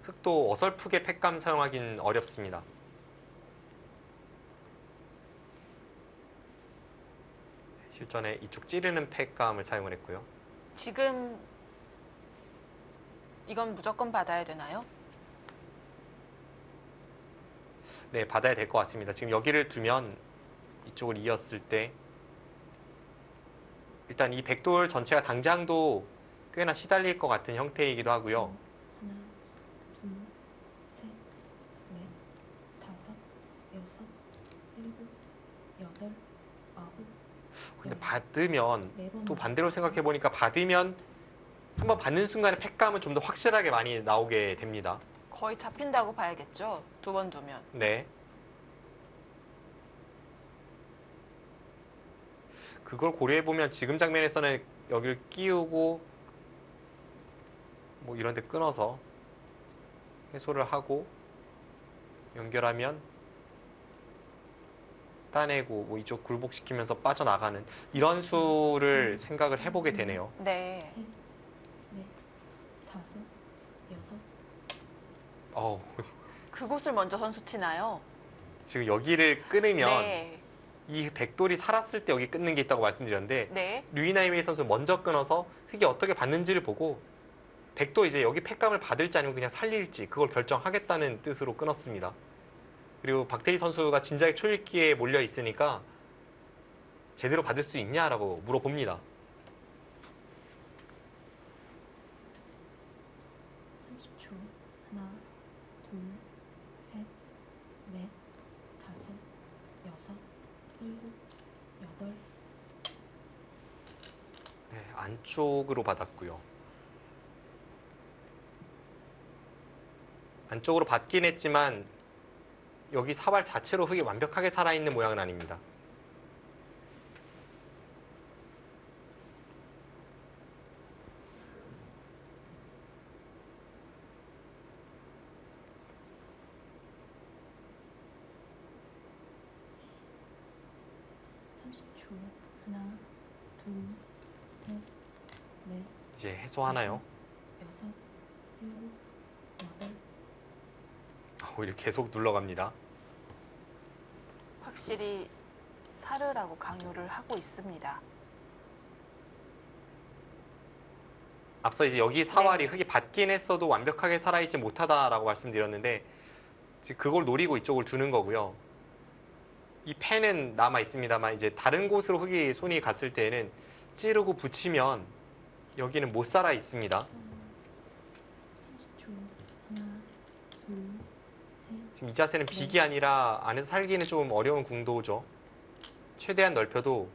흑도 어설프게 패감 사용하긴 어렵습니다. 실전에 이쪽 찌르는 패감을 사용을 했고요. 지금 이건 무조건 받아야 되나요? 네, 받아야 될 것 같습니다. 지금 여기를 두면 이쪽을 이었을 때 일단 이 백돌 전체가 당장도 꽤나 시달릴 것 같은 형태이기도 하고요. 하나, 둘, 셋, 넷, 다섯, 여섯, 일곱, 여덟, 아홉. 근데 받으면 네 번 또 반대로 생각해 보니까 받으면 한번 받는 순간에 패감은 좀 더 확실하게 많이 나오게 됩니다. 거의 잡힌다고 봐야겠죠. 2번 두면. 네. 그걸 고려해 보면 지금 장면에서는 여기를 끼우고 뭐 이런 데 끊어서 해소를 하고 연결하면 따내고 뭐 이쪽 굴복시키면서 빠져나가는 이런 수를 생각을 해보게 되네요. 네. 셋, 다섯, 여섯. 어우, 그곳을 먼저 선수 치나요? 지금 여기를 끊으면 네. 이 백돌이 살았을 때 여기 끊는 게 있다고 말씀드렸는데 네. 류이나이웨이 선수 먼저 끊어서 흙이 어떻게 받는지를 보고 백도 이제 여기 팩감을 받을지 아니면 그냥 살릴지 그걸 결정하겠다는 뜻으로 끊었습니다. 그리고 박태희 선수가 진작에 초읽기에 몰려 있으니까 제대로 받을 수 있냐라고 물어봅니다. 30초. 하나, 둘, 셋, 넷, 다섯, 여섯, 일곱, 여덟. 네, 안쪽으로 받았고요. 안쪽으로 받긴 했지만 여기 사발 자체로 흙이 완벽하게 살아있는 모양은 아닙니다. 하나, 둘, 셋, 넷, 이제 해소하나요? 여섯, 일곱, 여덟. 오히려 계속 눌러갑니다. 확실히 사르라고 강요를 하고 있습니다. 앞서 이제 여기 사활이 흙이 받긴 했어도 완벽하게 살아있지 못하다라고 말씀드렸는데 지금 그걸 노리고 이쪽을 두는 거고요. 이 펜은 남아 있습니다만 이제 다른 곳으로 흙이 손이 갔을 때에는 찌르고 붙이면 여기는 못 살아 있습니다. 30초. 하나, 둘, 셋. 지금 이 자세는 빅이 아니라 안에서 살기는 좀 어려운 궁도죠. 최대한 넓혀도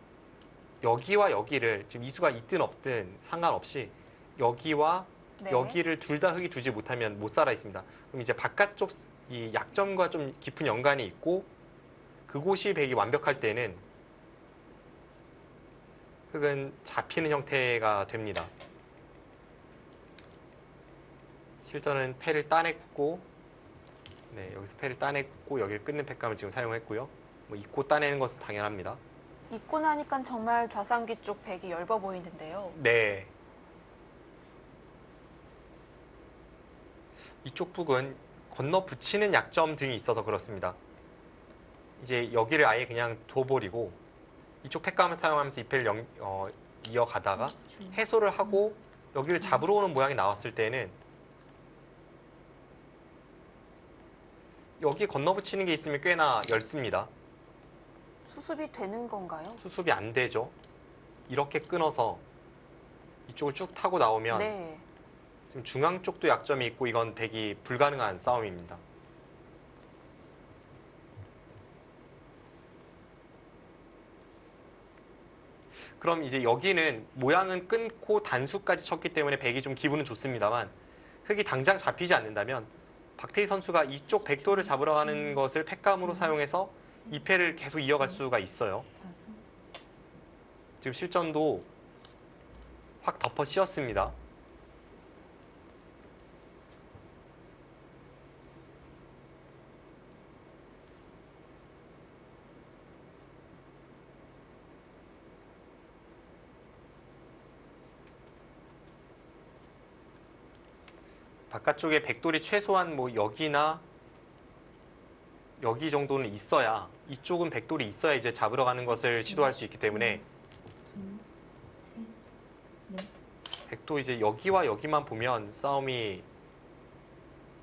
여기와 여기를 지금 이수가 있든 없든 상관없이 여기와 네. 여기를 둘 다 흙이 두지 못하면 못 살아 있습니다. 그럼 이제 바깥쪽 이 약점과 좀 깊은 연관이 있고 그곳이 백이 완벽할 때는 흙은 잡히는 형태가 됩니다. 실전은 패를 따냈고 네, 여기서 패를 따냈고 여기를 끊는 팩감을 지금 사용했고요. 뭐 잊고 따내는 것은 당연합니다. 입고 나니까 정말 좌상귀 쪽 백이 엷어 보이는데요. 네. 이쪽 북은 건너 붙이는 약점 등이 있어서 그렇습니다. 이제 여기를 아예 그냥 둬버리고 이쪽 팩감을 사용하면서 이 패를 이어가다가 30초. 해소를 하고 여기를 잡으러 오는 모양이 나왔을 때는 여기 건너 붙이는 게 있으면 꽤나 엷습니다. 수습이 되는 건가요? 수습이 안 되죠. 이렇게 끊어서 이쪽을 쭉 타고 나오면 네. 지금 중앙 쪽도 약점이 있고 이건 백이 불가능한 싸움입니다. 그럼 이제 여기는 모양은 끊고 단수까지 쳤기 때문에 백이 좀 기분은 좋습니다만 흙이 당장 잡히지 않는다면 박태희 선수가 이쪽 백도를 잡으러 가는 것을 팩감으로 사용해서 이 패를 계속 이어갈 수가 있어요. 다섯. 지금 실전도 확 덮어 씌웠습니다. 바깥쪽에 백돌이 최소한 뭐 여기나 여기 정도는 있어야 이쪽은 백돌이 있어야 이제 잡으러 가는 것을 시도할 수 있기 때문에 둘, 셋, 넷. 백도 이제 여기와 여기만 보면 싸움이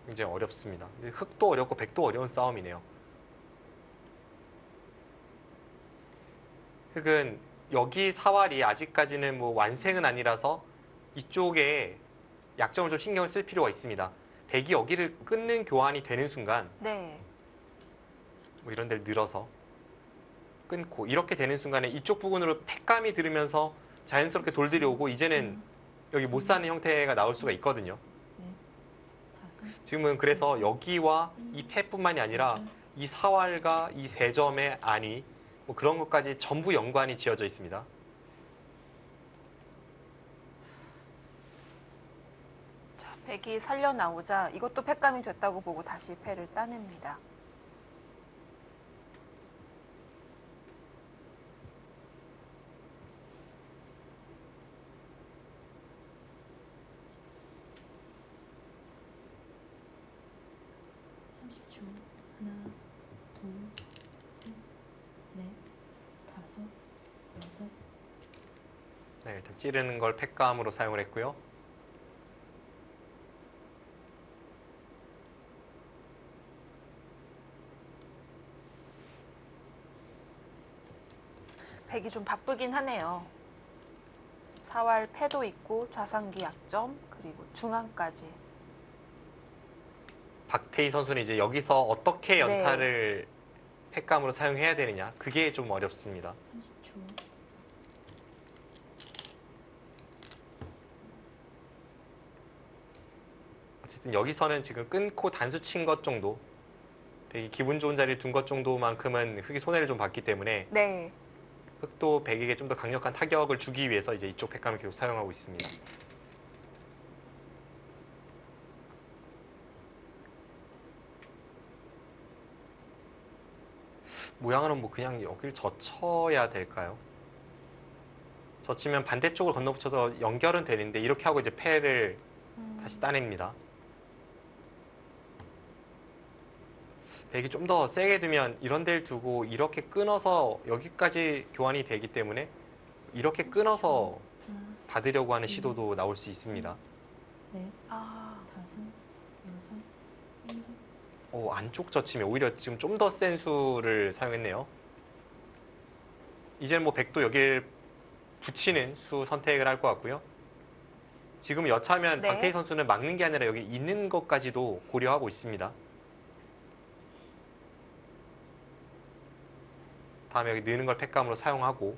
굉장히 어렵습니다. 근데 흙도 어렵고 백도 어려운 싸움이네요. 흙은 여기 사활이 아직까지는 뭐 완생은 아니라서 이쪽에 약점을 좀 신경을 쓸 필요가 있습니다. 백이 여기를 끊는 교환이 되는 순간 네. 뭐 이런 데를 늘어서 끊고 이렇게 되는 순간에 이쪽 부분으로 팩감이 들으면서 자연스럽게 돌들이 오고 이제는 여기 못 사는 형태가 나올 수가 있거든요. 다섯. 지금은 그래서 여기와 이 패뿐만이 아니라 여덟. 이 사활과 이 세 점의 안이 뭐 그런 것까지 전부 연관이 지어져 있습니다. 자, 백이 살려 나오자 이것도 팩감이 됐다고 보고 다시 패를 따냅니다. 30초. 하나, 둘, 셋, 넷, 다섯, 여섯. 네, 일단 찌르는 걸 팩감으로 사용을 했고요. 백이 좀 바쁘긴 하네요. 사활 패도 있고 좌상기 약점 그리고 중앙까지. 박태희 선수는 이제 여기서 어떻게 네. 연타를 팩감으로 사용해야 되느냐, 그게 좀 어렵습니다. 30초. 어쨌든 여기서는 지금 끊고 단수 친 것 정도, 되게 기분 좋은 자리에 둔 것 정도만큼은 흑이 손해를 좀 봤기 때문에 네. 흑도 백에게 좀 더 강력한 타격을 주기 위해서 이제 이쪽 팩감을 계속 사용하고 있습니다. 모양으로는 뭐 그냥 여길 젖혀야 될까요? 젖히면 반대쪽을 건너붙여서 연결은 되는데 이렇게 하고 이제 패를 다시 따냅니다. 백이 좀 더 세게 두면 이런 데를 두고 이렇게 끊어서 여기까지 교환이 되기 때문에 이렇게 끊어서 하나, 받으려고 하는 시도도 나올 수 있습니다. 넷, 아, 다섯, 여섯, 일곱. 안쪽 젖히면 오히려 지금 좀 더 센 수를 사용했네요. 이제는 뭐 백도 여길 붙이는 수 선택을 할 것 같고요. 지금 여차하면 네. 박태희 선수는 막는 게 아니라 여기 있는 것까지도 고려하고 있습니다. 다음에 여기 느는 걸 팩감으로 사용하고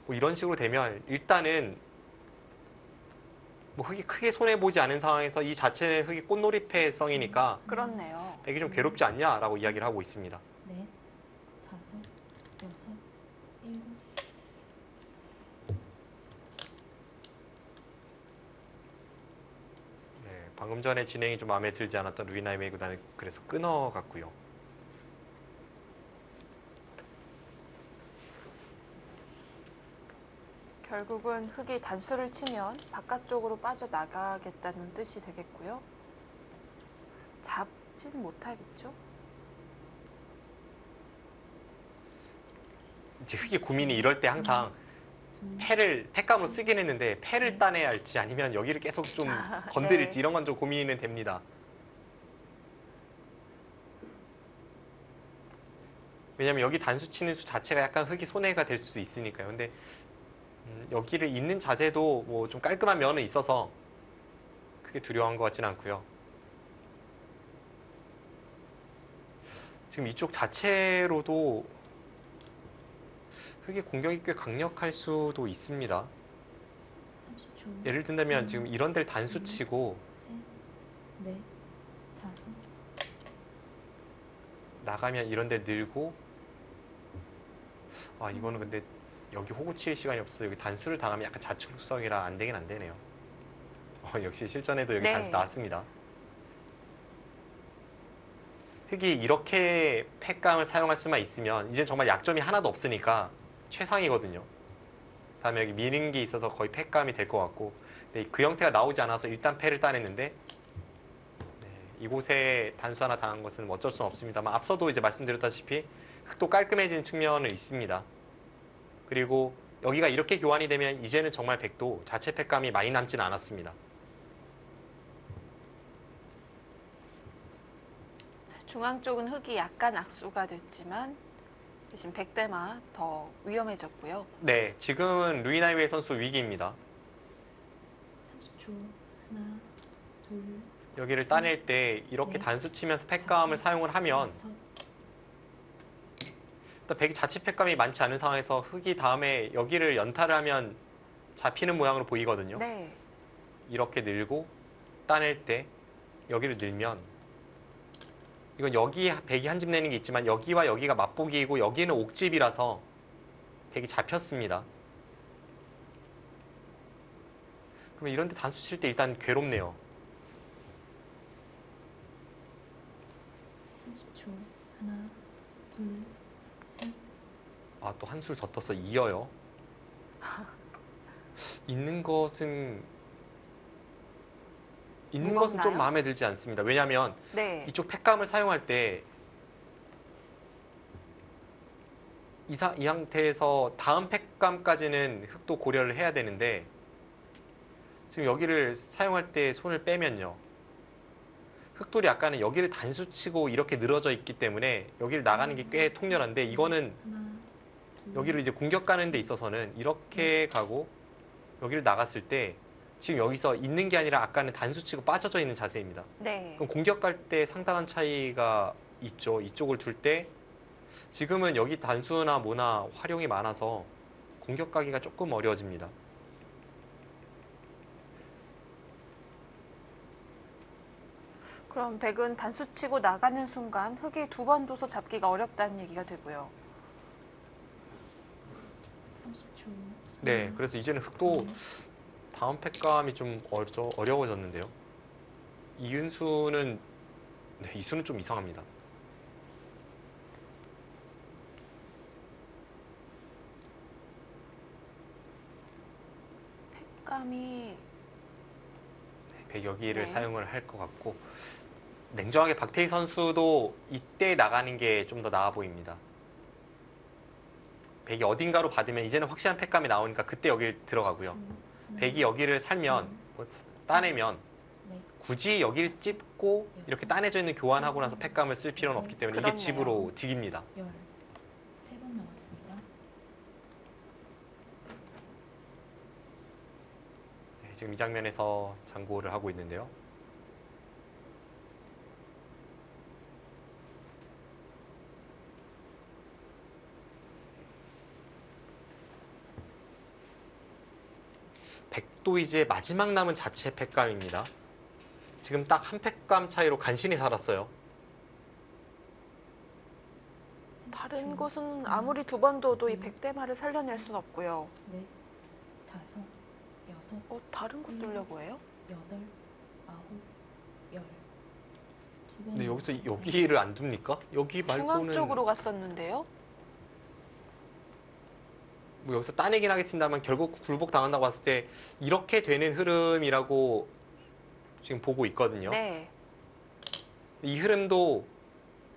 뭐 이런 식으로 되면 일단은 뭐 흑이 크게 손해보지 않은 상황에서 이 자체는 흑이 꽃놀이패성이니까 그렇네요. 백이 좀 괴롭지 않냐라고 이야기를 하고 있습니다. 넷, 다섯, 여섯, 일곱. 네, 방금 전에 진행이 좀 마음에 들지 않았던 루이나이메이 구단은 그래서 끊어갔고요. 결국은 흑이 단수를 치면 바깥쪽으로 빠져나가겠다는 뜻이 되겠고요. 잡진 못하겠죠? 이제 흑이 고민이 이럴 때 항상 패를 팩감으로 쓰긴 했는데 패를 따내야 할지 아니면 여기를 계속 좀 건드릴지 네. 이런 건 좀 고민은 됩니다. 왜냐면 여기 단수 치는 수 자체가 약간 흑이 손해가 될 수도 있으니까요. 근데 여기를 있는 자세도 뭐 좀 깔끔한 면은 있어서 크게 두려워한 것 같지는 않고요. 지금 이쪽 자체로도 흑의 공격이 꽤 강력할 수도 있습니다. 30초. 예를 든다면 지금 이런 데를 단수 치고 셋, 넷, 다섯. 나가면 이런 데 늘고 이거는 근데 여기 호구 칠 시간이 없어서 여기 단수를 당하면 약간 자충수석이라 안 되긴 안 되네요. 역시 실전에도 여기 네. 단수 나왔습니다. 흑이 이렇게 팩감을 사용할 수만 있으면 이제 정말 약점이 하나도 없으니까 최상이거든요. 다음에 여기 미는 게 있어서 거의 팩감이 될 것 같고 근데 그 형태가 나오지 않아서 일단 패를 따냈는데 이곳에 단수 하나 당한 것은 어쩔 수는 없습니다만 앞서도 이제 말씀드렸다시피 흑도 깔끔해진 측면은 있습니다. 그리고 여기가 이렇게 교환이 되면 이제는 정말 백도 자체 팩감이 많이 남지는 않았습니다. 중앙 쪽은 흑이 약간 악수가 됐지만 대신 백대마 더 위험해졌고요. 네, 지금은 루이나이웨이 선수 위기입니다. 30초. 하나, 둘, 여기를 따낼 때 이렇게 네. 단수 치면서 팩감을 사용을 하면 여섯. 일단 백이 자체 팩감이 많지 않은 상황에서 흑이 다음에 여기를 연타를 하면 잡히는 모양으로 보이거든요. 네. 이렇게 늘고 따낼 때 여기를 늘면 이건 여기 백이 한 집 내는 게 있지만 여기와 여기가 맞보기이고 여기는 옥집이라서 백이 잡혔습니다. 그러면 이런 데 단수 칠 때 일단 괴롭네요. 30초. 하나, 둘, 셋. 또 한 술 더 떠서 이어요. 있는 것은 있는 것은 좀 무겁나요? 마음에 들지 않습니다. 왜냐하면 네. 이쪽 팩감을 사용할 때 이 상태에서 다음 팩감까지는 흙도 고려를 해야 되는데 지금 여기를 사용할 때 손을 빼면요. 흙돌이 아까는 여기를 단수치고 이렇게 늘어져 있기 때문에 여기를 나가는 게 꽤 통렬한데 이거는 하나, 둘, 여기를 이제 공격 가는 데 있어서는 이렇게 가고 여기를 나갔을 때 지금 여기서 있는 게 아니라 아까는 단수치고 빠져져 있는 자세입니다. 네. 그럼 공격 갈 때 상당한 차이가 있죠. 이쪽을 둘 때 지금은 여기 단수나 뭐나 활용이 많아서 공격 가기가 조금 어려워집니다. 그럼 백은 단수 치고 나가는 순간 흙이 두 번 둬서 잡기가 어렵다는 얘기가 되고요. 30초. 네, 그래서 이제는 흙도 다음 팩감이 좀 어려워졌는데요. 이은수는 네, 이 수는 좀 이상합니다. 팩감이 백 여기를 네. 사용을 할 것 같고 냉정하게 박태희 선수도 이때 나가는 게 좀 더 나아 보입니다. 백이 어딘가로 받으면 이제는 확실한 팩감이 나오니까 그때 여길 들어가고요. 백이 여기를 살면 뭐 따내면 네. 굳이 여기를 찝고 이렇게 따내져 있는 교환하고 나서 팩감을 쓸 필요는 없기 때문에 이게 그렇네요. 집으로 득입니다. 13번 남았습니다. 네, 지금 이 장면에서 장고를 하고 있는데요. 백도 이제 마지막 남은 자체 팩감입니다. 지금 딱 한 팩감 차이로 간신히 살았어요. 다른 곳은 아무리 두 번 둬도 이 백대마를 살려낼 수는 없고요. 네, 다섯, 여섯, 다른 곳 두려고 해요? 여덟, 아홉, 열. 두 번. 근데 여기서 여기를 안 둡니까? 여기 중앙 말고는 쪽으로 갔었는데요. 뭐 여기서 따내긴 하겠습니다만 결국 굴복 당한다고 봤을 때 이렇게 되는 흐름이라고 지금 보고 있거든요. 네. 이 흐름도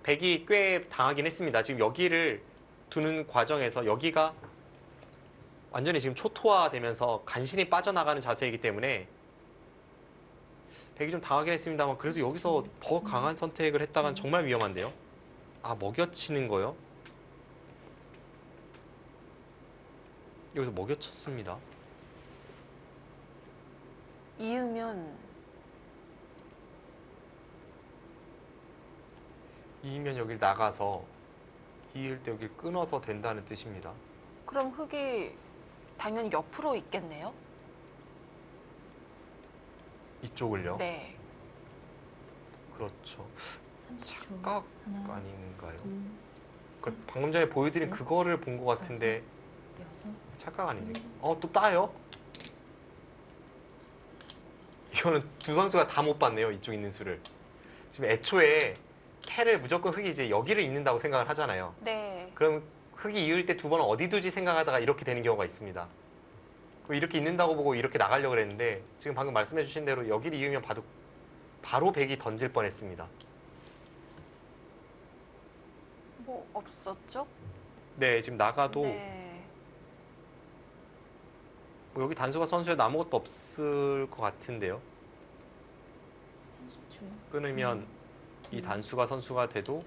백이 꽤 당하긴 했습니다. 지금 여기를 두는 과정에서 여기가 완전히 지금 초토화되면서 간신히 빠져나가는 자세이기 때문에 백이 좀 당하긴 했습니다만 그래도 여기서 더 강한 선택을 했다간 정말 위험한데요. 아, 먹여치는 거요? 여기서 먹여쳤습니다. 이으면 이면 여기를 나가서 이을 때 여기를 끊어서 된다는 뜻입니다. 그럼 흙이 당연히 옆으로 있겠네요. 이쪽을요? 네. 그렇죠. 30초. 착각 하나, 아닌가요? 둘, 그 셋, 방금 전에 보여드린 넷, 그거를 본 것 같은데 여섯. 착각 아니네요. 또 따요? 이거는 두 선수가 다 못 봤네요. 이쪽 있는 수를. 지금 애초에 패를 무조건 흙이 이제 여기를 잇는다고 생각을 하잖아요. 네. 그럼 흙이 이을 때 두 번은 어디 두지 생각하다가 이렇게 되는 경우가 있습니다. 그럼 이렇게 잇는다고 보고 이렇게 나가려고 그랬는데 지금 방금 말씀해 주신 대로 여기를 이으면 바로 백이 던질 뻔했습니다. 뭐 없었죠? 네, 지금 나가도 네. 뭐 여기 단수가 선수여도 아무것도 없을 것 같은데요. 30초. 끊으면 이 단수가 선수가 돼도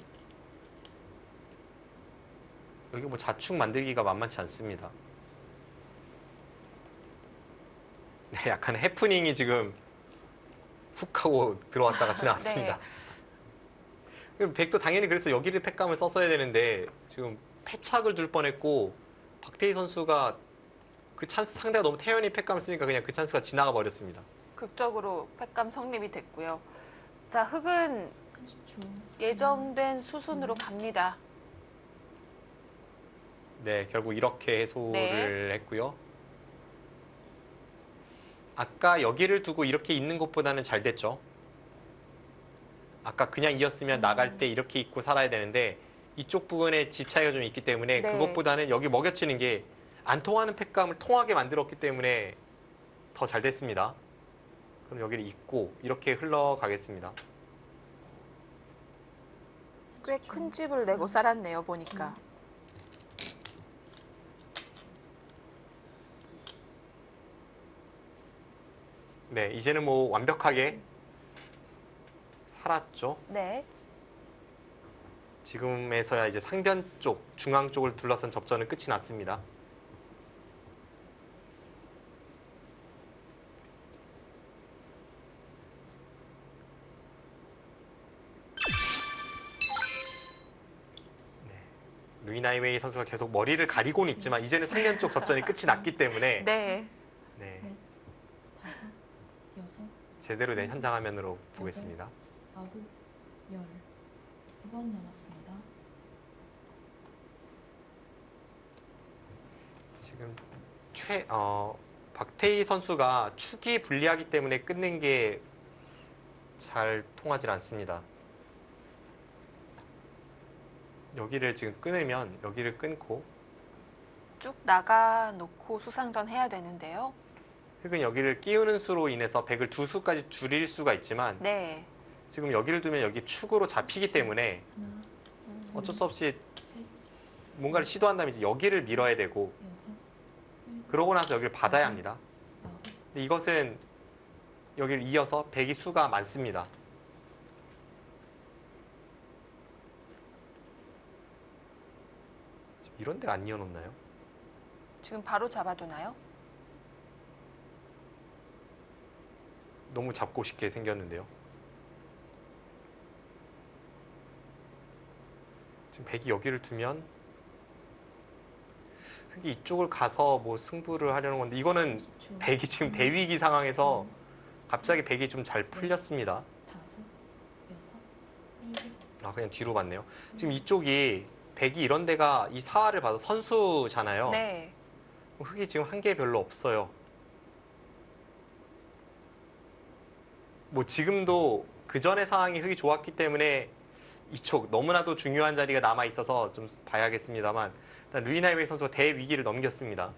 여기 뭐 자축 만들기가 만만치 않습니다. 네, 약간 해프닝이 지금 훅 하고 들어왔다가 지나갔습니다. 그럼 백도 당연히 그래서 여기를 팩감을 썼어야 되는데 지금 패착을 줄 뻔했고 박태희 선수가 그 찬스 상대가 너무 태연히 팩감을 쓰니까 그냥 그 찬스가 지나가 버렸습니다. 극적으로 팩감 성립이 됐고요. 자, 흙은 30초. 예정된 수순으로 갑니다. 네, 결국 이렇게 해소를 네. 했고요. 아까 여기를 두고 이렇게 있는 것보다는 잘 됐죠. 아까 그냥 이었으면 나갈 때 이렇게 있고 살아야 되는데 이쪽 부분에 집 차이가 좀 있기 때문에 네. 그것보다는 여기 먹여치는 게 안 통하는 팩감을 통하게 만들었기 때문에 더 잘 됐습니다. 그럼 여기를 잇고 이렇게 흘러가겠습니다. 꽤 큰 집을 내고 살았네요, 보니까. 네, 이제는 뭐 완벽하게 살았죠. 네. 지금에서야 이제 상변 쪽, 중앙 쪽을 둘러싼 접전은 끝이 났습니다. 루이나이웨이 선수가 계속 머리를 가리고는 있지만 이제는 상면 쪽 접전이 끝이 났기 때문에 네. 네, 넷, 다섯, 여섯, 제대로 된 현장 화면으로 보겠습니다. 아홉, 열. 9번 남았습니다. 지금 박태희 선수가 축이 불리하기 때문에 끊는 게 잘 통하지 않습니다. 여기를 지금 끊으면 여기를 끊고 쭉 나가 놓고 수상전 해야 되는데요. 흑은 여기를 끼우는 수로 인해서 백을 두 수까지 줄일 수가 있지만 네. 지금 여기를 두면 여기 축으로 잡히기 때문에 하나, 어쩔 수 없이 셋, 뭔가를 시도한다면 이제 여기를 밀어야 되고 여섯, 일곱, 그러고 나서 여기를 받아야 합니다. 아홉, 근데 이것은 여기를 이어서 백이 수가 많습니다. 지금 이런 데를 안 이어놓나요? 지금 바로 잡아두나요? 너무 잡고 싶게 생겼는데요. 지금 백이 여기를 두면 흑이 이쪽을 가서 뭐 승부를 하려는 건데 이거는 30초. 백이 지금 대위기 상황에서 갑자기 백이 좀 잘 풀렸습니다. 다섯, 여섯, 일곱, 아 그냥 뒤로 봤네요. 지금 이쪽이 백이 이런 데가 이 사활을 봐서 선수잖아요. 네. 흑이 지금 한 게 별로 없어요. 뭐 지금도 그 전의 상황이 흑이 좋았기 때문에 이쪽 너무나도 중요한 자리가 남아 있어서 좀 봐야겠습니다만 일단 루이나이웨이 선수가 대위기를 넘겼습니다.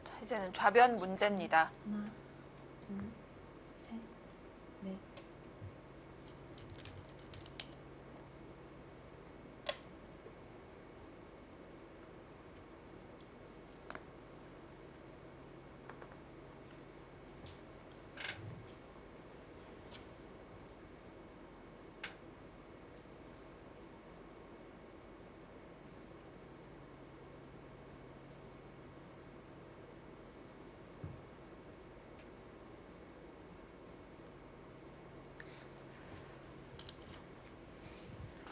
자, 이제는 좌변 문제입니다. 하나, 둘, 셋, 넷,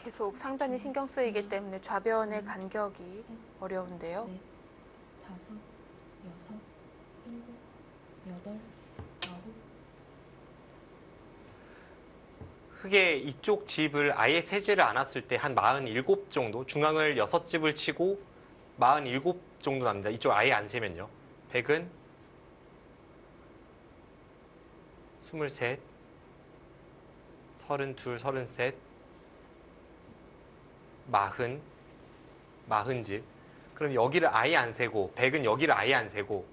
계속 상변이 신경 쓰이기 때문에 좌변의 간격이 셋, 어려운데요. 넷, 다섯, 여섯, 일곱, 여덟, 아홉, 흑의 이쪽 집을 아예 세지를 않았을 때 한 47 정도, 중앙을 6집을 치고 47 정도 납니다. 이쪽 아예 안 세면요. 백은 23, 32, 33, 40집. 그럼 여기를 아예 안 세고 백은 여기를 아예 안 세고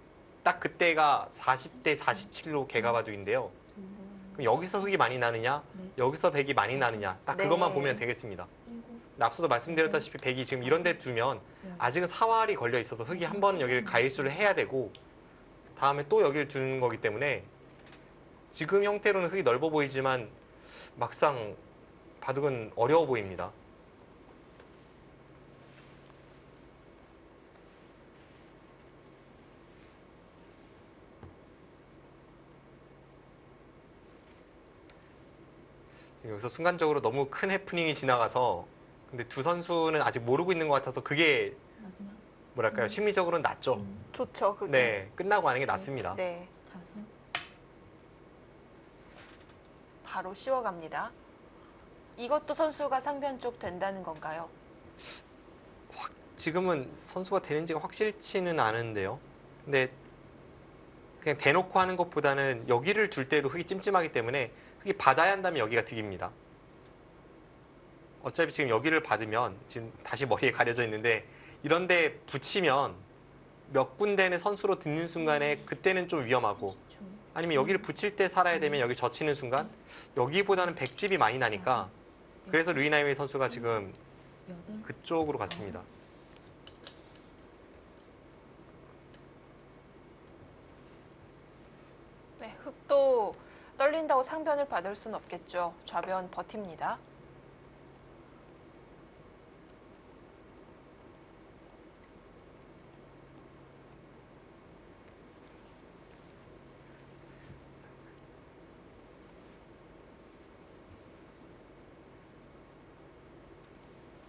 딱 그때가 40대 47로 개가바둑인데요. 둘, 그럼 여기서 흑이 많이 나느냐, 넷, 여기서 백이 많이 나느냐 딱 네. 그것만 보면 되겠습니다. 일곱, 앞서도 말씀드렸다시피 백이 지금 이런 데 두면 열. 아직은 사활이 걸려 있어서 흑이 한 번은 여기를 가일수를 해야 되고 다음에 또 여기를 두는 거기 때문에 지금 형태로는 흑이 넓어 보이지만 막상 바둑은 어려워 보입니다. 지금 여기서 순간적으로 너무 큰 해프닝이 지나가서 근데 두 선수는 아직 모르고 있는 것 같아서 그게 마지막 뭐랄까요 심리적으로는 낫죠. 좋죠, 그게. 네, 끝나고 하는 게 낫습니다. 네. 다섯, 바로 씌워갑니다. 이것도 선수가 상변 쪽 된다는 건가요? 지금은 선수가 되는지가 확실치는 않은데요. 근데 그냥 대놓고 하는 것보다는 여기를 둘 때도 흑이 찜찜하기 때문에 흑이 받아야 한다면 여기가 득입니다. 어차피 지금 여기를 받으면 지금 다시 머리에 가려져 있는데 이런데 붙이면 몇 군데는 선수로 듣는 순간에 그때는 좀 위험하고 30초. 아니면 여기를 붙일 때 살아야 되면 여기 젖히는 순간 여기보다는 백집이 많이 나니까 그래서 루이나이웨이 선수가 지금 여덟, 그쪽으로 갔습니다. 네, 흑도 떨린다고 상변을 받을 수는 없겠죠. 좌변 버팁니다.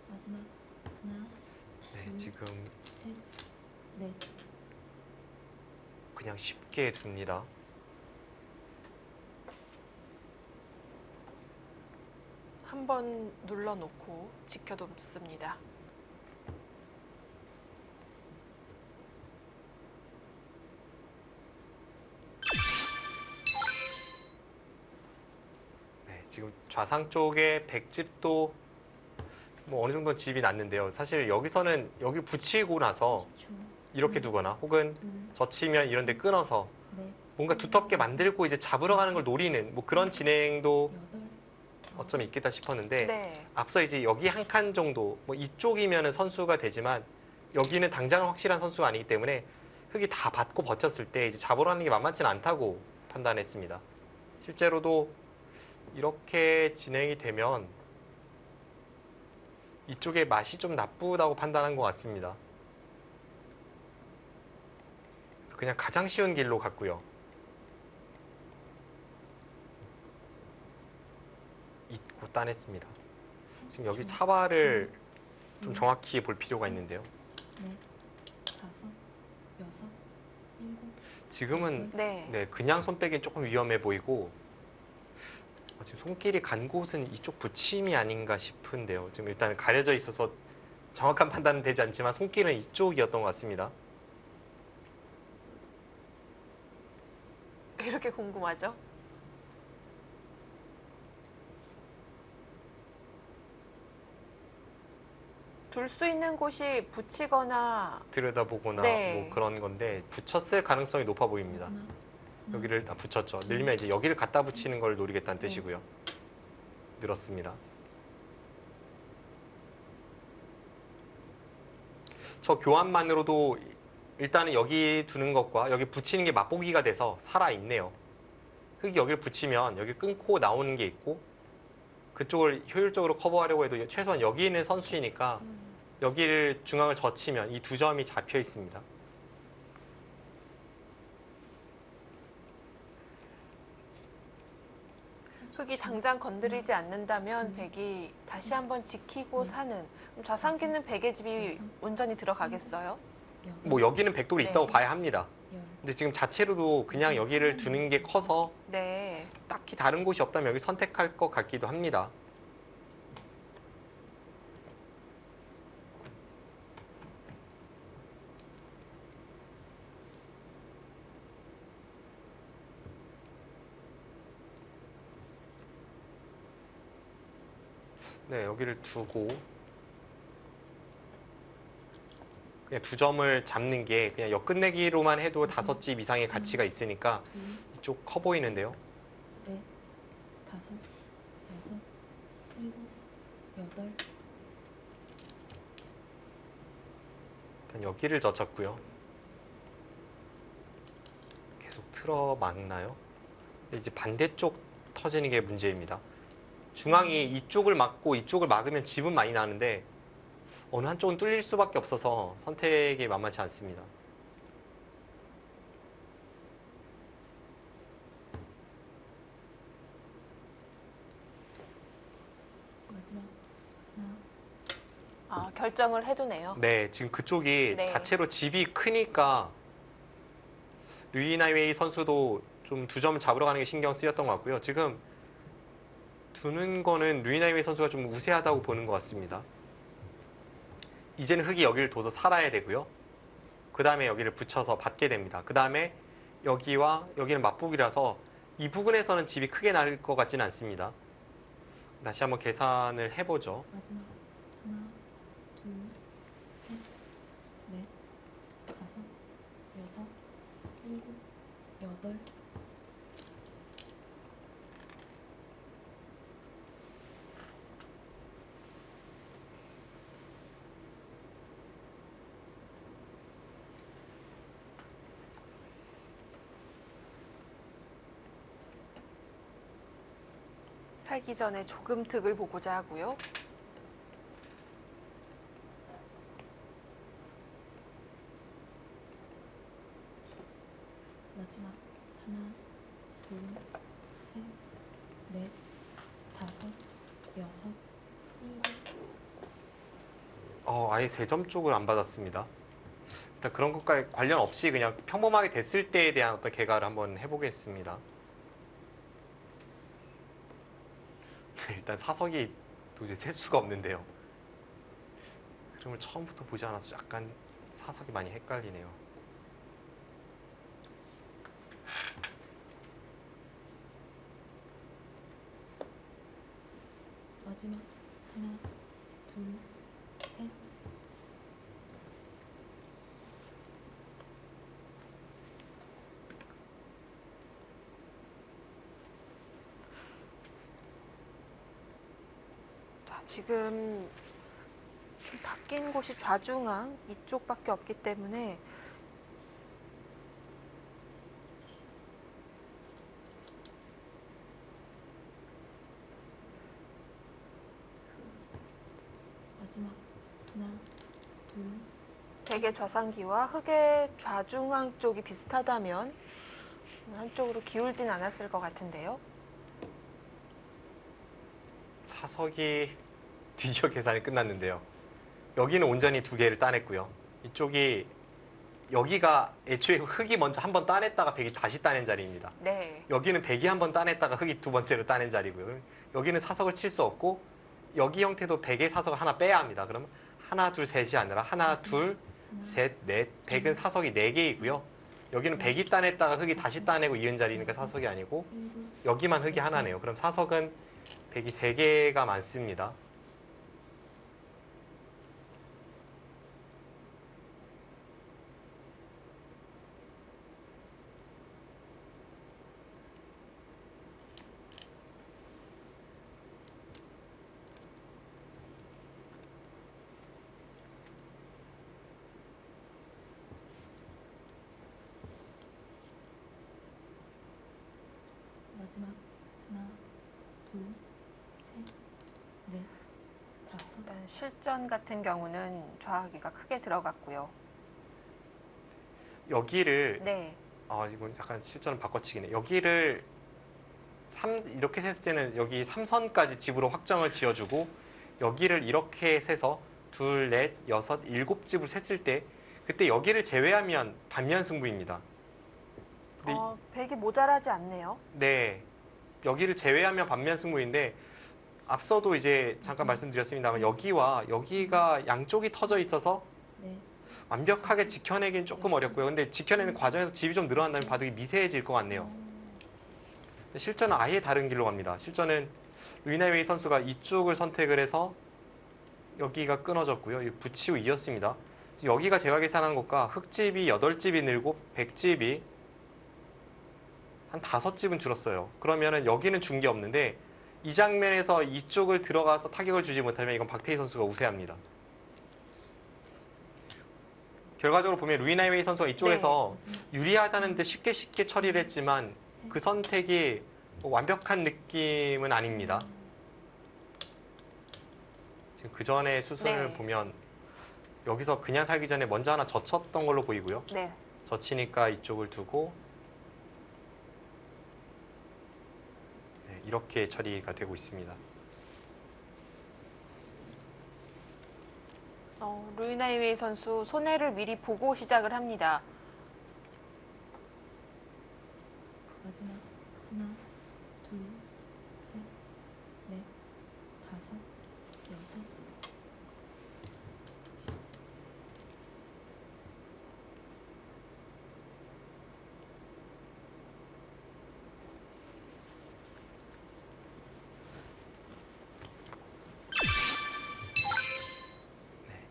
마지막 하나, 네, 지금 셋, 넷, 그냥 쉽게 둡니다. 한 번 눌러놓고 지켜뒀습니다. 네, 지금 좌상 쪽에 백집도 뭐 어느 정도 집이 났는데요. 사실 여기서는 여기 붙이고 나서 10초, 이렇게 두거나 혹은 둘, 젖히면 이런 데 끊어서 넷, 뭔가 두텁게 만들고 이제 잡으러 가는 걸 노리는 뭐 그런 진행도 여덟, 어쩌면 있겠다 싶었는데 네. 앞서 이제 여기 한 칸 정도 뭐 이쪽이면은 선수가 되지만 여기는 당장은 확실한 선수가 아니기 때문에 흙이 다 받고 버텼을 때 이제 잡으러 가는 게 만만치는 않다고 판단했습니다. 실제로도 이렇게 진행이 되면 이쪽의 맛이 좀 나쁘다고 판단한 것 같습니다. 그래서 그냥 가장 쉬운 길로 갔고요. 잊고 따냈습니다. 지금 여기 30초. 사발을 좀 둘, 정확히 볼 필요가 있는데요. 넷, 다섯, 여섯, 일곱, 지금은 네. 네, 그냥 손 빼기는 조금 위험해 보이고 지금 손길이 간 곳은 이쪽 붙임이 아닌가 싶은데요. 지금 일단 가려져 있어서 정확한 판단은 되지 않지만 손길은 이쪽이었던 것 같습니다. 이렇게 궁금하죠? 둘 수 있는 곳이 붙이거나 들여다보거나 네. 뭐 그런 건데 붙였을 가능성이 높아 보입니다. 마지막 하나, 여기를 붙였죠. 늘면 이제 여기를 갖다 붙이는 걸 노리겠다는 뜻이고요. 늘었습니다. 저 교환만으로도 일단은 여기 두는 것과 여기 붙이는 게 맛보기가 돼서 살아있네요. 흙이 여기를 붙이면 여기 끊고 나오는 게 있고 그쪽을 효율적으로 커버하려고 해도 최소한 여기 있는 선수이니까 여기를 중앙을 젖히면 이 두 점이 잡혀 있습니다. 흙이 당장 건드리지 않는다면 백이 다시 한번 지키고 사는 그럼 좌상기는 백의 집이 온전히 들어가겠어요? 여덟, 뭐 여기는 백돌이 있다고 네. 봐야 합니다. 열, 근데 지금 자체로도 그냥 여기를 두는 게 커서 네. 딱히 다른 곳이 없다면 여기 선택할 것 같기도 합니다. 네, 여기를 두고 그냥 두 점을 잡는 게 그냥 역 끝내기로만 해도 5집 이상의 가치가 있으니까 둘, 이쪽 커 보이는데요. 넷, 다섯, 여섯, 일곱, 여덟, 일단 여기를 젖혔고요. 계속 틀어 막나요? 근데 이제 반대쪽 터지는 게 문제입니다. 중앙이 이쪽을 막고 이쪽을 막으면 집은 많이 나는데 어느 한쪽은 뚫릴 수밖에 없어서 선택이 만만치 않습니다. 마지막 하나, 아, 결정을 해두네요. 네, 지금 그쪽이 네. 자체로 집이 크니까 류이나이웨이 선수도 좀 두 점 잡으러 가는 게 신경 쓰였던 것 같고요. 지금 두는 거는 류이나이웨이 선수가 좀 우세하다고 보는 것 같습니다. 이제는 흙이 여기를 둬서 살아야 되고요. 그 다음에 여기를 붙여서 받게 됩니다. 그 다음에 여기와 여기는 맛보기라서 이 부분에서는 집이 크게 날 것 같지는 않습니다. 다시 한번 계산을 해보죠. 마지막 하나, 둘, 셋, 여섯, 일곱, 여덟, 살기 전에 조금 득을 보고자 하고요. 마지막 하나, 둘, 셋, 넷, 다섯, 여섯, 일곱. 아예 3점 쪽을 안 받았습니다. 일단 그런 것과 관련 없이 그냥 평범하게 됐을 때에 대한 어떤 개가를 한번 해보겠습니다. 일단 사석이 도저히 셀 수가 없는데요. 흐름을 처음부터 보지 않아서 약간 사석이 많이 헷갈리네요. 마지막 하나, 둘, 셋. 자, 지금 좀 바뀐 곳이 좌중앙 이쪽밖에 없기 때문에 마지막 하나, 둘, 백의 좌상기와 흑의 좌중앙 쪽이 비슷하다면 한쪽으로 기울진 않았을 것 같은데요. 사석이 드디어 계산이 끝났는데요. 여기는 온전히 2개를 따냈고요. 이쪽이 여기가 애초에 흑이 먼저 한 번 따냈다가 백이 다시 따낸 자리입니다. 네. 여기는 백이 한 번 따냈다가 흑이 2번째로 따낸 자리고요. 여기는 사석을 칠 수 없고 여기 형태도 백의 사석을 하나 빼야 합니다. 그러면 하나, 둘, 셋이 아니라 하나, 둘, 하나, 셋, 넷. 백은 사석이 4개이고요. 여기는 백이 따냈다가 흑이 다시 따내고 이은 자리니까 사석이 아니고 일곱. 여기만 흑이 하나네요. 그럼 사석은 백이 3개가 많습니다. 마지막 하나, 둘, 셋, 넷, 다섯. 일단 실전 같은 경우는 좌하기가 크게 들어갔고요. 여기를 네. 이건 약간 실전은 바꿔치기네. 여기를 이렇게 셌을 때는 여기 3선까지 집으로 확정을 지어주고 여기를 이렇게 세서 2, 넷, 6, 7집을 셌을 때 그때 여기를 제외하면 반면 승부입니다. 근데 백이 모자라지 않네요. 네, 여기를 제외하면 반면 승부인데 앞서도 이제 잠깐 말씀드렸습니다만 여기와 여기가 양쪽이 터져 있어서 네. 완벽하게 지켜내기는 조금 어렵고요. 근데 지켜내는 과정에서 집이 좀 늘어난다면 바둑이 미세해질 것 같네요. 근데 실전은 아예 다른 길로 갑니다. 실전은 루이나이웨이 선수가 이쪽을 선택을 해서 여기가 끊어졌고요. 이거 붙이고 이었습니다. 여기가 제가 계산한 것과 흑집이 8집이 늘고 백집이 한 5집은 줄었어요. 그러면은 여기는 준 게 없는데 이 장면에서 이쪽을 들어가서 타격을 주지 못하면 이건 박태희 선수가 우세합니다. 결과적으로 보면 루이나이웨이 선수가 이쪽에서 유리하다는 데 쉽게 처리를 했지만 그 선택이 뭐 완벽한 느낌은 아닙니다. 지금 그 전에 수순을 네. 보면 여기서 그냥 살기 전에 먼저 하나 젖혔던 걸로 보이고요. 네. 젖히니까 이쪽을 두고 네, 이렇게 처리가 되고 있습니다. 루이나이웨이 선수 손해를 미리 보고 시작을 합니다. 마지막 하나, 둘, 셋, 넷, 다섯, 여섯.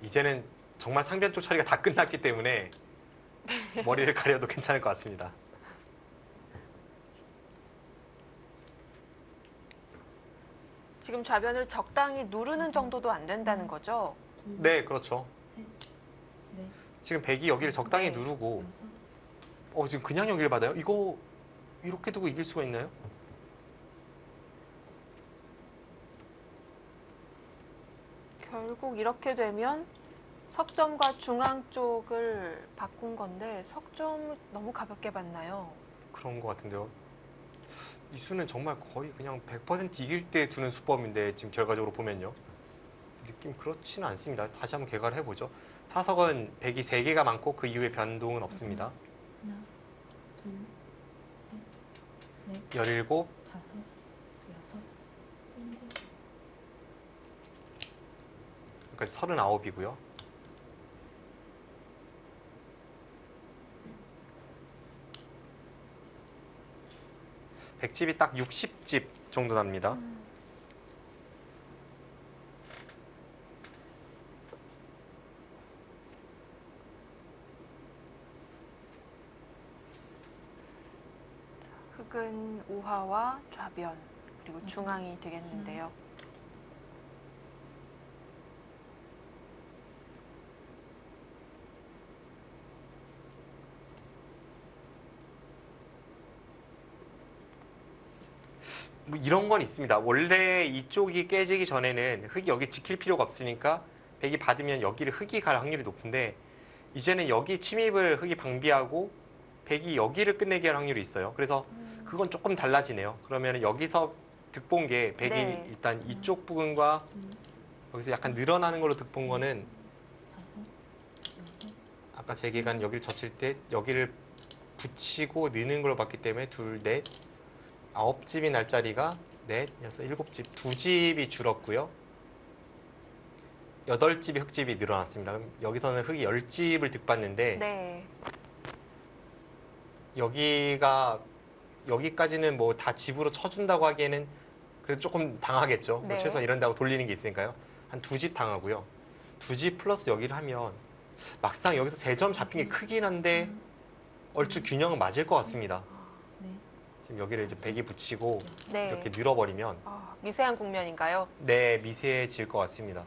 이제는 정말 상변 쪽 처리가 다 끝났기 때문에 머리를 가려도 괜찮을 것 같습니다. 지금 좌변을 적당히 누르는 정도도 안 된다는 거죠? 둘, 네, 그렇죠. 셋, 넷, 지금 백이 여기를 적당히 네. 누르고 여섯, 지금 그냥 여기를 받아요? 이거 이렇게 두고 이길 수가 있나요? 결국 이렇게 되면 석점과 중앙 쪽을 바꾼 건데 석점을 너무 가볍게 봤나요? 그런 것 같은데요. 이 수는 정말 거의 그냥 100% 이길 때 두는 수법인데 지금 결과적으로 보면요. 느낌 그렇지는 않습니다. 다시 한번 개괄을 해보죠. 사석은 백이 3개가 많고 그 이후에 변동은 없습니다. 하나, 둘, 셋, 넷, 17, 다섯, 여섯, 일곱, 그러니까 39이고요. 백집이 딱 60집 정도 납니다. 흑은 우하와 좌변 그리고 중앙이 되겠는데요. 뭐 이런 건 있습니다. 원래 이쪽이 깨지기 전에는 흑이 여기 지킬 필요가 없으니까 백이 받으면 여기를 흑이 갈 확률이 높은데 이제는 여기 침입을 흑이 방비하고 백이 여기를 끝내게 할 확률이 있어요. 그래서 그건 조금 달라지네요. 그러면 여기서 득본 게 백이 네. 일단 이쪽 부분과 둘, 여기서 약간 늘어나는 걸로 득본 거는 다섯, 여섯, 아까 제기간 여기를 젖힐 때 여기를 붙이고 느는 걸로 봤기 때문에 둘, 넷, 9집이 날 자리가 넷, 여섯, 7집, 2집이 줄었고요. 8집이 흑집이 늘어났습니다. 그럼 여기서는 흑이 10집을 득봤는데 네. 여기까지는 뭐 다 집으로 쳐준다고 하기에는 그래도 조금 당하겠죠. 뭐 네. 최소한 이런다고 돌리는 게 있으니까요. 한 2집 당하고요. 2집 플러스 여기를 하면 막상 여기서 3점 잡힌 게 크긴 한데 얼추 균형은 맞을 것 같습니다. 넷, 지금 여기를 이제 백이 붙이고 네. 이렇게 늘어버리면 미세한 국면인가요? 네, 미세해질 것 같습니다.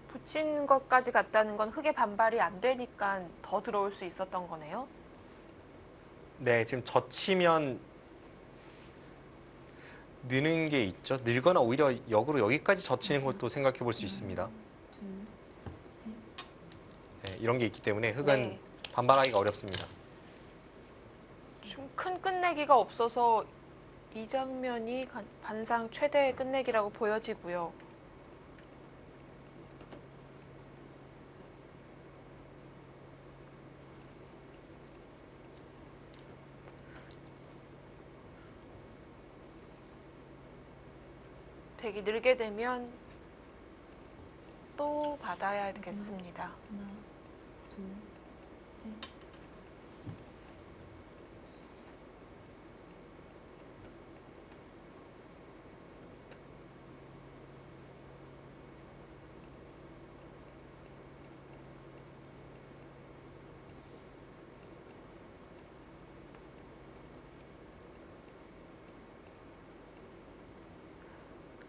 붙인 것까지 갔다는 건 흑의 반발이 안 되니까 더 들어올 수 있었던 거네요. 네, 지금 젖히면 느는 게 있죠. 늘거나 오히려 역으로 여기까지 젖히는 것도 생각해 볼 수 있습니다. 둘, 셋, 네, 이런 게 있기 때문에 흑은 네. 반발하기가 어렵습니다. 좀 큰 끝내기가 없어서 이 장면이 반상 최대의 끝내기라고 보여지고요. 백이 늘게 되면 또 받아야겠습니다. 하나, 둘, 셋,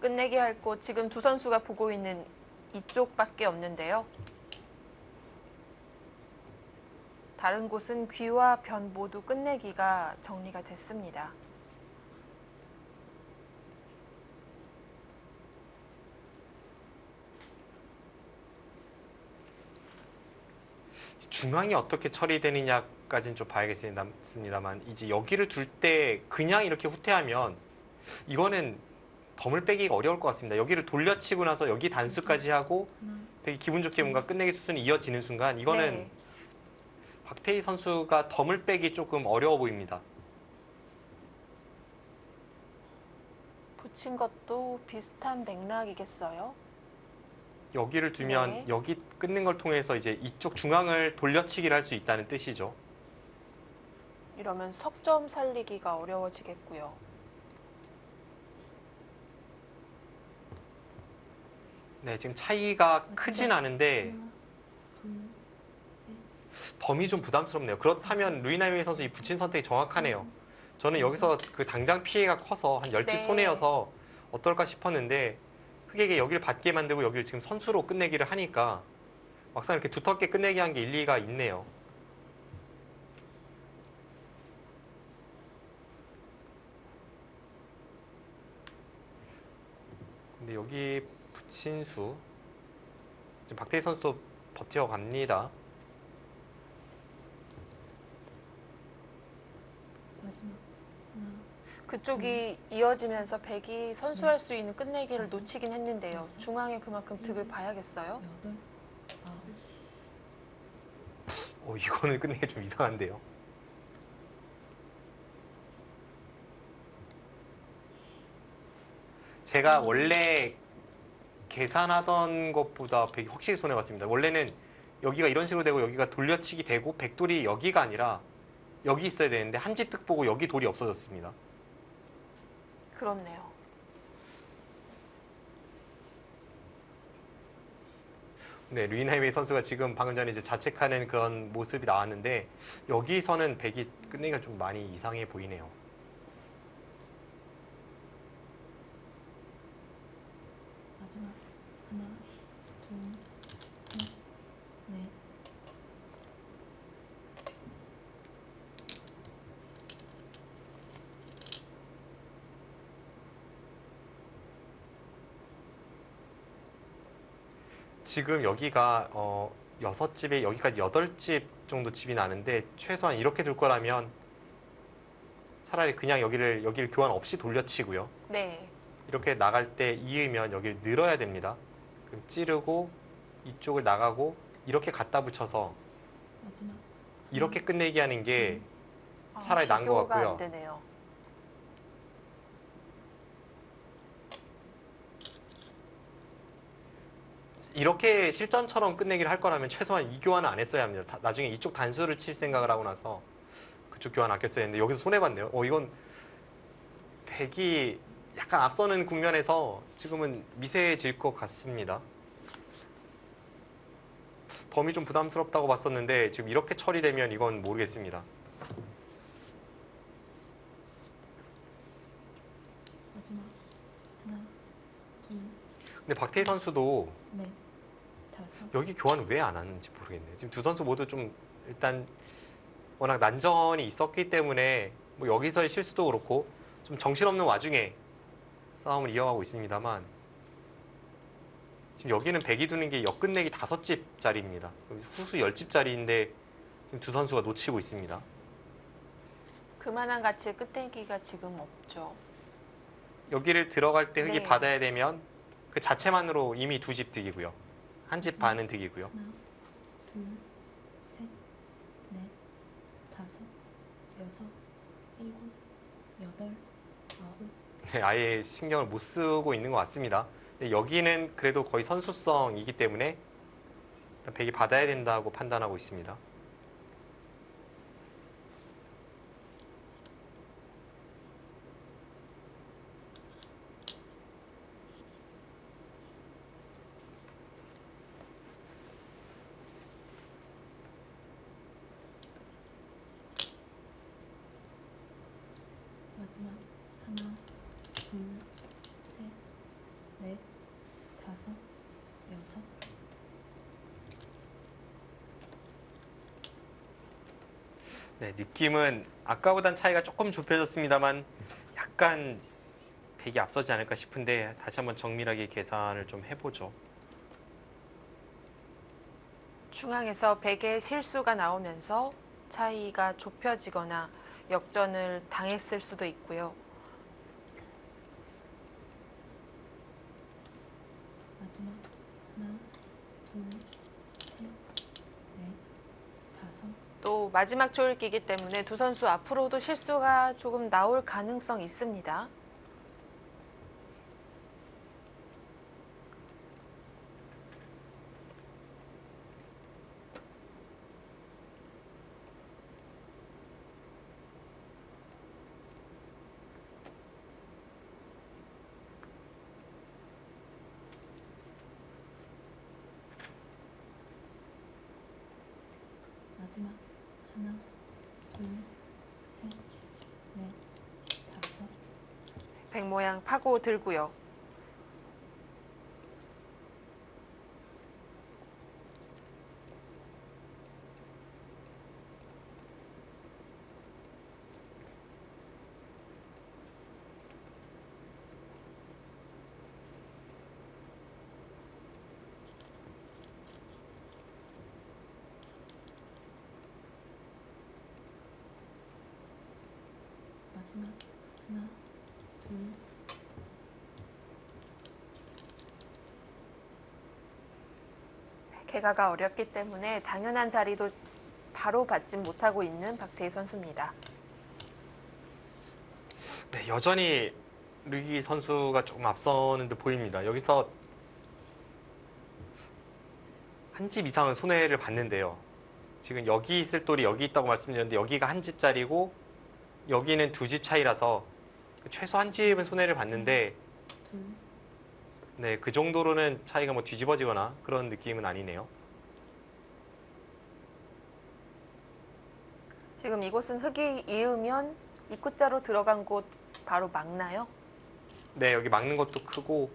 끝내기 할 곳 지금 두 선수가 보고 있는 이쪽밖에 없는데요. 다른 곳은 귀와 변 모두 끝내기가 정리가 됐습니다. 중앙이 어떻게 처리되느냐까지는 좀 봐야겠습니다만 이제 여기를 둘 때 그냥 이렇게 후퇴하면 이거는 덤을 빼기가 어려울 것 같습니다. 여기를 돌려치고 나서 여기 단수까지 하고 하나, 되게 기분 좋게 뭔가 끝내기 수순이 이어지는 순간 이거는 네. 박태희 선수가 덤을 빼기 조금 어려워 보입니다. 붙인 것도 비슷한 맥락이겠어요? 여기를 두면 네. 여기 끊는 걸 통해서 이제 이쪽 중앙을 돌려치기를 할 수 있다는 뜻이죠. 이러면 석점 살리기가 어려워지겠고요. 네, 지금 차이가 크진 않은데 하나, 둘, 셋. 덤이 좀 부담스럽네요. 그렇다면 루이나이웨이 선수 이 붙인 선택이 정확하네요. 저는 여기서 그 당장 피해가 커서 한 10집 네. 손해여서 어떨까 싶었는데 흑에게 여기를 받게 만들고 여기를 지금 선수로 끝내기를 하니까 막상 이렇게 두텁게 끝내기 한 게 일리가 있네요. 근데 여기 붙인 수 지금 박태희 선수도 버텨갑니다. 마지막 하나, 그쪽이 이어지면서 백이 선수할 수 있는 끝내기를 놓치긴 했는데요. 중앙에 그만큼 득을 봐야겠어요. 여덟, 아홉. 이거는 끝내기 좀 이상한데요. 제가 원래 계산하던 것보다 백이 확실히 손해봤습니다. 원래는 여기가 이런 식으로 되고 여기가 돌려치기 되고 백돌이 여기가 아니라 여기 있어야 되는데 한 집 득 보고 여기 돌이 없어졌습니다. 그렇네요. 네, 루이나이웨이 선수가 지금 방금 전에 이제 자책하는 그런 모습이 나왔는데 여기서는 백이 끝내기가 좀 많이 이상해 보이네요. 마지막 하나, 둘, 셋, 넷. 지금 여기가 6집에 여기까지 8집 정도 집이 나는데 최소한 이렇게 둘 거라면 차라리 그냥 여기를 교환 없이 돌려치고요. 네. 이렇게 나갈 때 이으면 여기를 늘어야 됩니다. 그럼 찌르고 이쪽을 나가고 이렇게 갖다 붙여서 마지막 이렇게 끝내기 하는 게 아, 차라리 나은 것 비교가 같고요. 안 되네요. 이렇게 실전처럼 끝내기를 할 거라면 최소한 이 교환은 안 했어야 합니다. 나중에 이쪽 단수를 칠 생각을 하고 나서 그쪽 교환 아꼈어야 했는데 여기서 손해봤네요. 이건 백이 약간 앞서는 국면에서 지금은 미세해질 것 같습니다. 덤이 좀 부담스럽다고 봤었는데 지금 이렇게 처리되면 이건 모르겠습니다. 마지막 하나, 둘, 근데 박태희 선수도 넷, 다섯. 여기 교환을 왜 안 하는지 모르겠네요. 지금 두 선수 모두 좀 일단 워낙 난전이 있었기 때문에 뭐 여기서의 실수도 그렇고 좀 정신없는 와중에 싸움을 이어가고 있습니다만 지금 여기는 백이 두는 게 역끝내기 5집짜리입니다. 후수 10집짜리인데 지금 두 선수가 놓치고 있습니다. 그만한 가치의 끝내기가 지금 없죠. 여기를 들어갈 때 흑이 네. 받아야 되면 그 자체만으로 이미 2집 득이고요. 한 집 반은 득이고요. 하나, 둘, 셋, 넷, 다섯, 여섯, 일곱, 여덟, 아홉. 네, 아예 신경을 못 쓰고 있는 것 같습니다. 근데 여기는 그래도 거의 선수성이기 때문에 일단 백이 받아야 된다고 판단하고 있습니다. 마지막 하나, 둘, 셋, 넷, 다섯, 여섯. 네, 느낌은 아까보단 차이가 조금 좁혀졌습니다만 약간 백이 앞서지 않을까 싶은데 다시 한번 정밀하게 계산을 좀 해보죠. 중앙에서 백의 실수가 나오면서 차이가 좁혀지거나 역전을 당했을 수도 있고요. 마지막 하나, 둘, 셋, 넷, 다섯. 또 마지막 조일기이기 때문에 두 선수 앞으로도 실수가 조금 나올 가능성이 있습니다. 마지막. 하나, 둘, 셋, 넷, 다섯. 백 모양 파고 들고요. 마지막. 하나, 둘, 개가가 어렵기 때문에 당연한 자리도 바로 받지 못하고 있는 박태희 선수입니다. 네, 여전히 류기 선수가 조금 앞서는 듯 보입니다. 여기서 한 집 이상은 손해를 봤는데요. 지금 여기 있을 돌이 여기 있다고 말씀드렸는데 여기가 한 집짜리고 여기는 두 집 차이라서 최소 한 집은 손해를 봤는데 둘, 네, 그 정도로는 차이가 뭐 뒤집어지거나 그런 느낌은 아니네요. 지금 이곳은 흙이 이으면 입구자로 들어간 곳 바로 막나요? 네, 여기 막는 것도 크고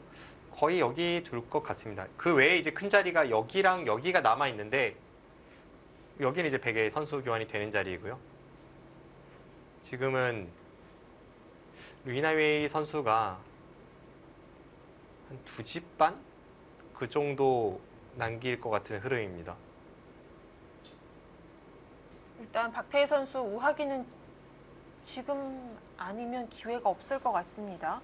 거의 여기 둘 것 같습니다. 그 외에 이제 큰 자리가 여기랑 여기가 남아 있는데 여기는 이제 백의 선수 교환이 되는 자리이고요. 지금은 루이나웨이 선수가 한 두 집 반? 그 정도 남길 것 같은 흐름입니다. 일단 박태희 선수 우하기는 지금 아니면 기회가 없을 것 같습니다.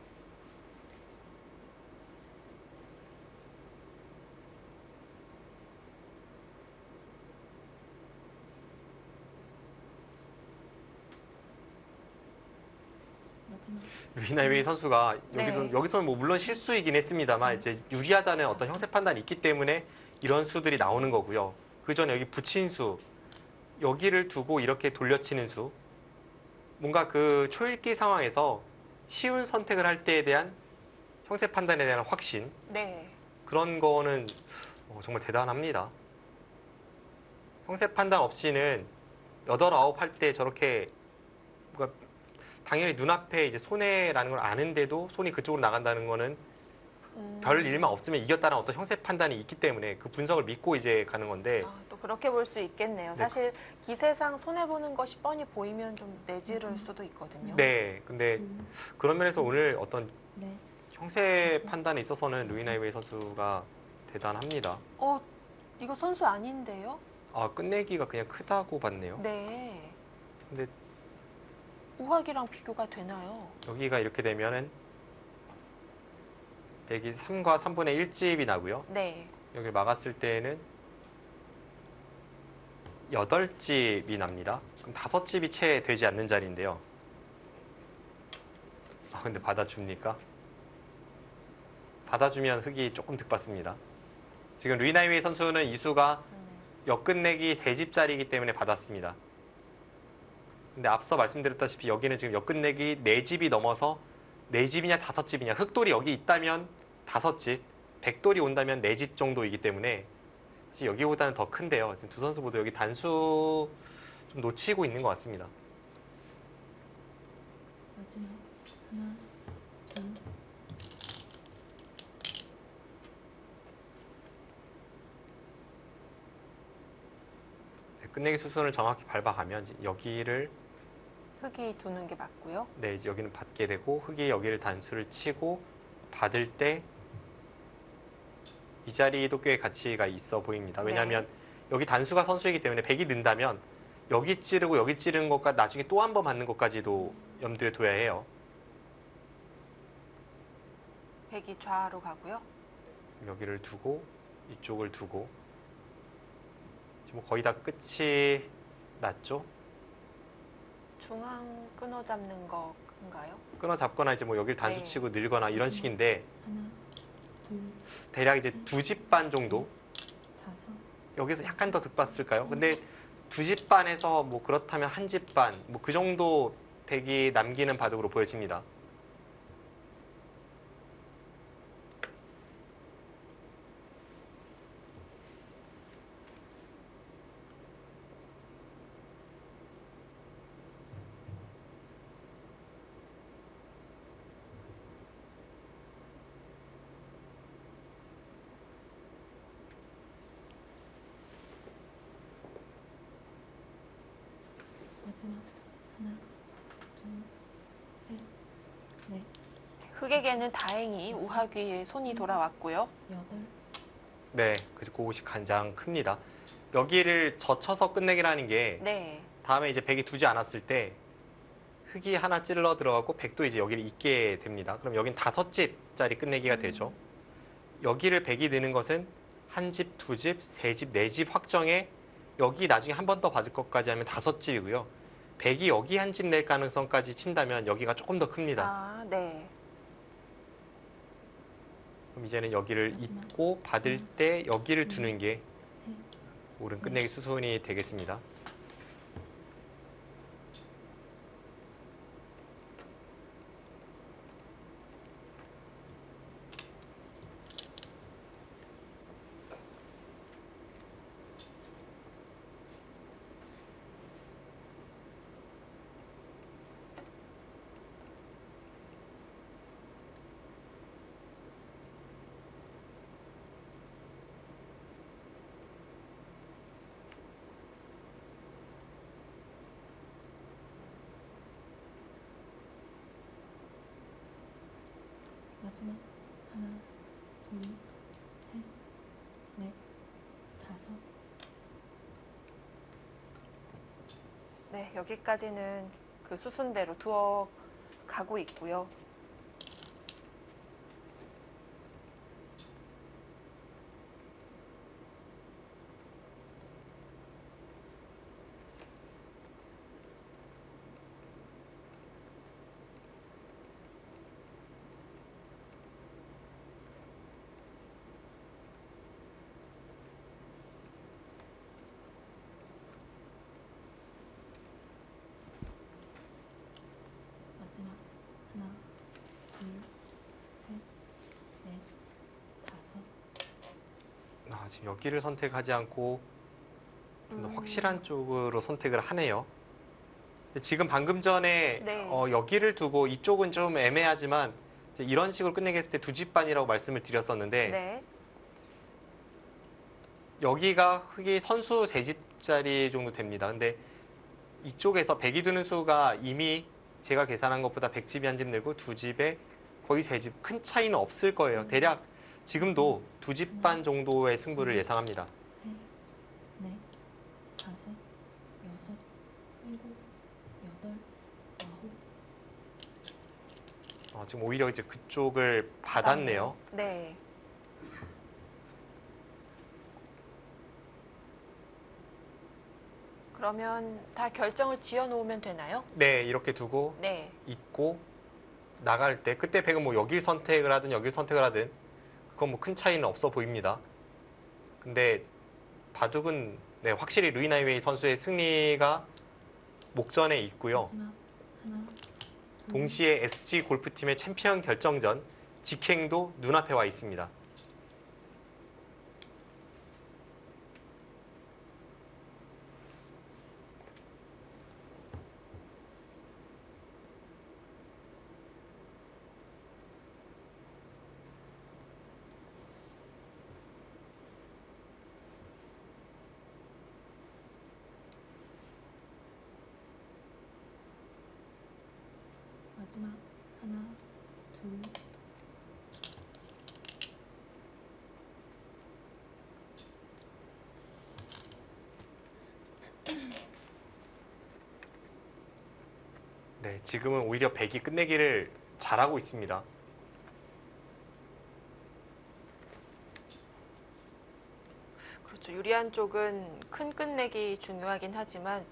마지막. 루이나웨이 선수가 네. 여기서는 뭐 물론 실수이긴 했습니다만 이제 유리하다는 어떤 형세 판단이 있기 때문에 이런 수들이 나오는 거고요. 그 전에 여기 붙인 수, 여기를 두고 이렇게 돌려치는 수, 뭔가 그 초읽기 상황에서 쉬운 선택을 할 때에 대한 형세 판단에 대한 확신, 네. 그런 거는 정말 대단합니다. 형세 판단 없이는 8, 9 할 때 저렇게 뭔가 당연히 눈앞에 이제 손해라는 걸 아는데도 손이 그쪽으로 나간다는 거는 별 일만 없으면 이겼다는 어떤 형세 판단이 있기 때문에 그 분석을 믿고 이제 가는 건데 또 그렇게 볼 수 있겠네요. 네. 사실 기세상 손해보는 것이 뻔히 보이면 좀 내지를 수도 있거든요. 네, 근데 둘, 그런 면에서 오늘 어떤 넷, 형세 판단에 있어서는 루이나이웨이 선수가 대단합니다. 이거 선수 아닌데요? 아, 끝내기가 그냥 크다고 봤네요. 네. 근데 우하기랑 비교가 되나요? 여기가 이렇게 되면은 100이 3과 3분의 1집이 나고요. 네. 여기를 막았을 때는 8집이 납니다. 그럼 5집이 채 되지 않는 자리인데요. 근데 받아줍니까? 받아주면 흙이 조금 득받습니다. 지금 루이나이웨이 선수는 이수가 역끝내기 3집짜리이기 때문에 받았습니다. 근데 앞서 말씀드렸다시피 여기는 지금 역끝내기 4집이 넘어서 4집이냐 5집이냐, 흑돌이 여기 있다면 5집, 백돌이 온다면 4집 정도이기 때문에 사실 여기보다는 더 큰데요. 지금 두 선수 모두 여기 단수 좀 놓치고 있는 것 같습니다. 마지막. 하나, 둘, 네, 끝내기 수순을 정확히 밟아가면 이제 여기를 흙이 두는 게 맞고요. 네, 이제 여기는 받게 되고 흙이 여기를 단수를 치고 받을 때 이 자리도 꽤 가치가 있어 보입니다. 왜냐하면 여기 단수가 선수이기 때문에 백이 는다면 여기 찌르고 여기 찌르는 것과 나중에 또 한 번 받는 것까지도 염두에 둬야 해요. 백이 좌로 가고요. 여기를 두고 이쪽을 두고 지금 거의 다 끝이 났죠. 중앙 끊어 잡는 건가요? 끊어 잡거나 이제 뭐 여기를 단수 네. 치고 늘거나 이런 식인데 하나, 둘, 대략 이제 2집 반 정도 다섯. 여기서 약간 더 득봤을까요? 근데 2집 반에서 뭐 그렇다면 1집 반 뭐 그 정도 백이 남기는 바둑으로 보여집니다. 마지막 하나, 둘, 셋, 넷, 흑에게는 다행히 우하귀에 손이 돌아왔고요. 여덟, 네, 그곳이 가장 큽니다. 여기를 젖혀서 끝내기라는 게 네. 다음에 이제 백이 두지 않았을 때 흑이 하나 찔러 들어가고 백도 이제 여기를 잇게 됩니다. 그럼 여긴 5집짜리 끝내기가 되죠. 여기를 백이 드는 것은 한 집, 두 집, 세 집, 네 집 확정에 여기 나중에 한 번 더 받을 것까지 하면 5집이고요. 백이 여기 한 집 낼 가능성까지 친다면 여기가 조금 더 큽니다. 아, 네. 그럼 이제는 여기를 마지막. 잇고 받을 때 여기를 두는 게 셋, 옳은 끝내기 수순이 되겠습니다. 마지막 하나, 둘, 셋, 넷, 다섯, 네, 여기까지는 그 수순대로 두어 가고 있고요. 마지막 하나, 둘, 셋, 넷, 다섯, 지금 여기를 선택하지 않고 좀 더 음. 확실한 쪽으로 선택을 하네요. 근데 지금 방금 전에 네. 여기를 두고 이쪽은 좀 애매하지만 이제 이런 식으로 끝내게 했을 때 두 집 반이라고 말씀을 드렸었는데 네. 여기가 흑이 선수 세 집짜리 정도 됩니다. 근데 이쪽에서 백이 두는 수가 이미 제가 계산한 것보다 100집이 한 집 늘고 두 집에 거의 세 집 큰 차이는 없을 거예요. 대략 지금도 두 집 반 정도의 승부를 예상합니다. 셋, 넷, 다섯, 여섯, 일곱, 여덟, 아홉, 지금 오히려 이제 그쪽을 받았네요. 네. 그러면 다 결정을 지어 놓으면 되나요? 네, 이렇게 두고 네. 있고 나갈 때 그때 백은 뭐 여길 선택을 하든 여길 선택을 하든 그건 뭐 큰 차이는 없어 보입니다. 근데 바둑은 네, 확실히 루이 나이웨이 선수의 승리가 목전에 있고요. 마지막 하나, 둘, 동시에 SG 골프팀의 챔피언 결정전 직행도 눈앞에 와 있습니다. 마지막 하나, 둘, 네, 지금은 오히려 백이 끝내기를 잘하고 있습니다. 그렇죠. 유리한 쪽은 큰 끝내기 중요하긴 하지만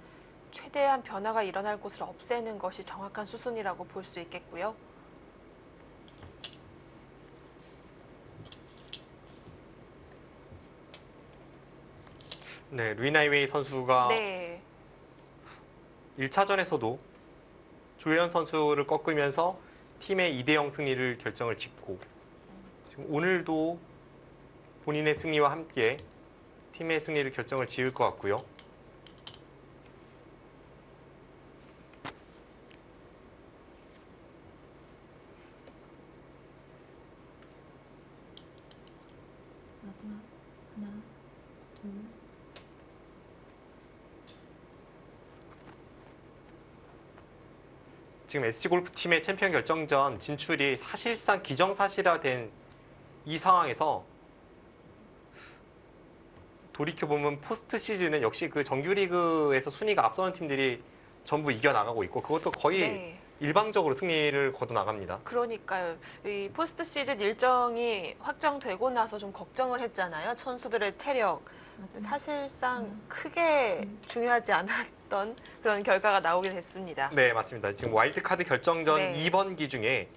최대한 변화가 일어날 곳을 없애는 것이 정확한 수순이라고 볼 수 있겠고요. 네, 루이 나이웨이 선수가 네. 1차전에서도 조혜연 선수를 꺾으면서 팀의 2대0 승리를 결정을 짓고 지금 오늘도 본인의 승리와 함께 팀의 승리를 결정을 지을 것 같고요. 마지막 하나, 둘, 지금 SG 골프팀의 챔피언 결정전 진출이 사실상 기정사실화된 이 상황에서 돌이켜보면 포스트 시즌은 역시 그 정규리그에서 순위가 앞서는 팀들이 전부 이겨나가고 있고 그것도 거의 네. 일방적으로 승리를 거둬나갑니다. 그러니까요. 이 포스트 시즌 일정이 확정되고 나서 좀 걱정을 했잖아요. 선수들의 체력. 마지막 사실상 크게 중요하지 않았던 그런 결과가 나오게 됐습니다. 네, 맞습니다. 지금 와일드카드 결정전 네. 2번기 중에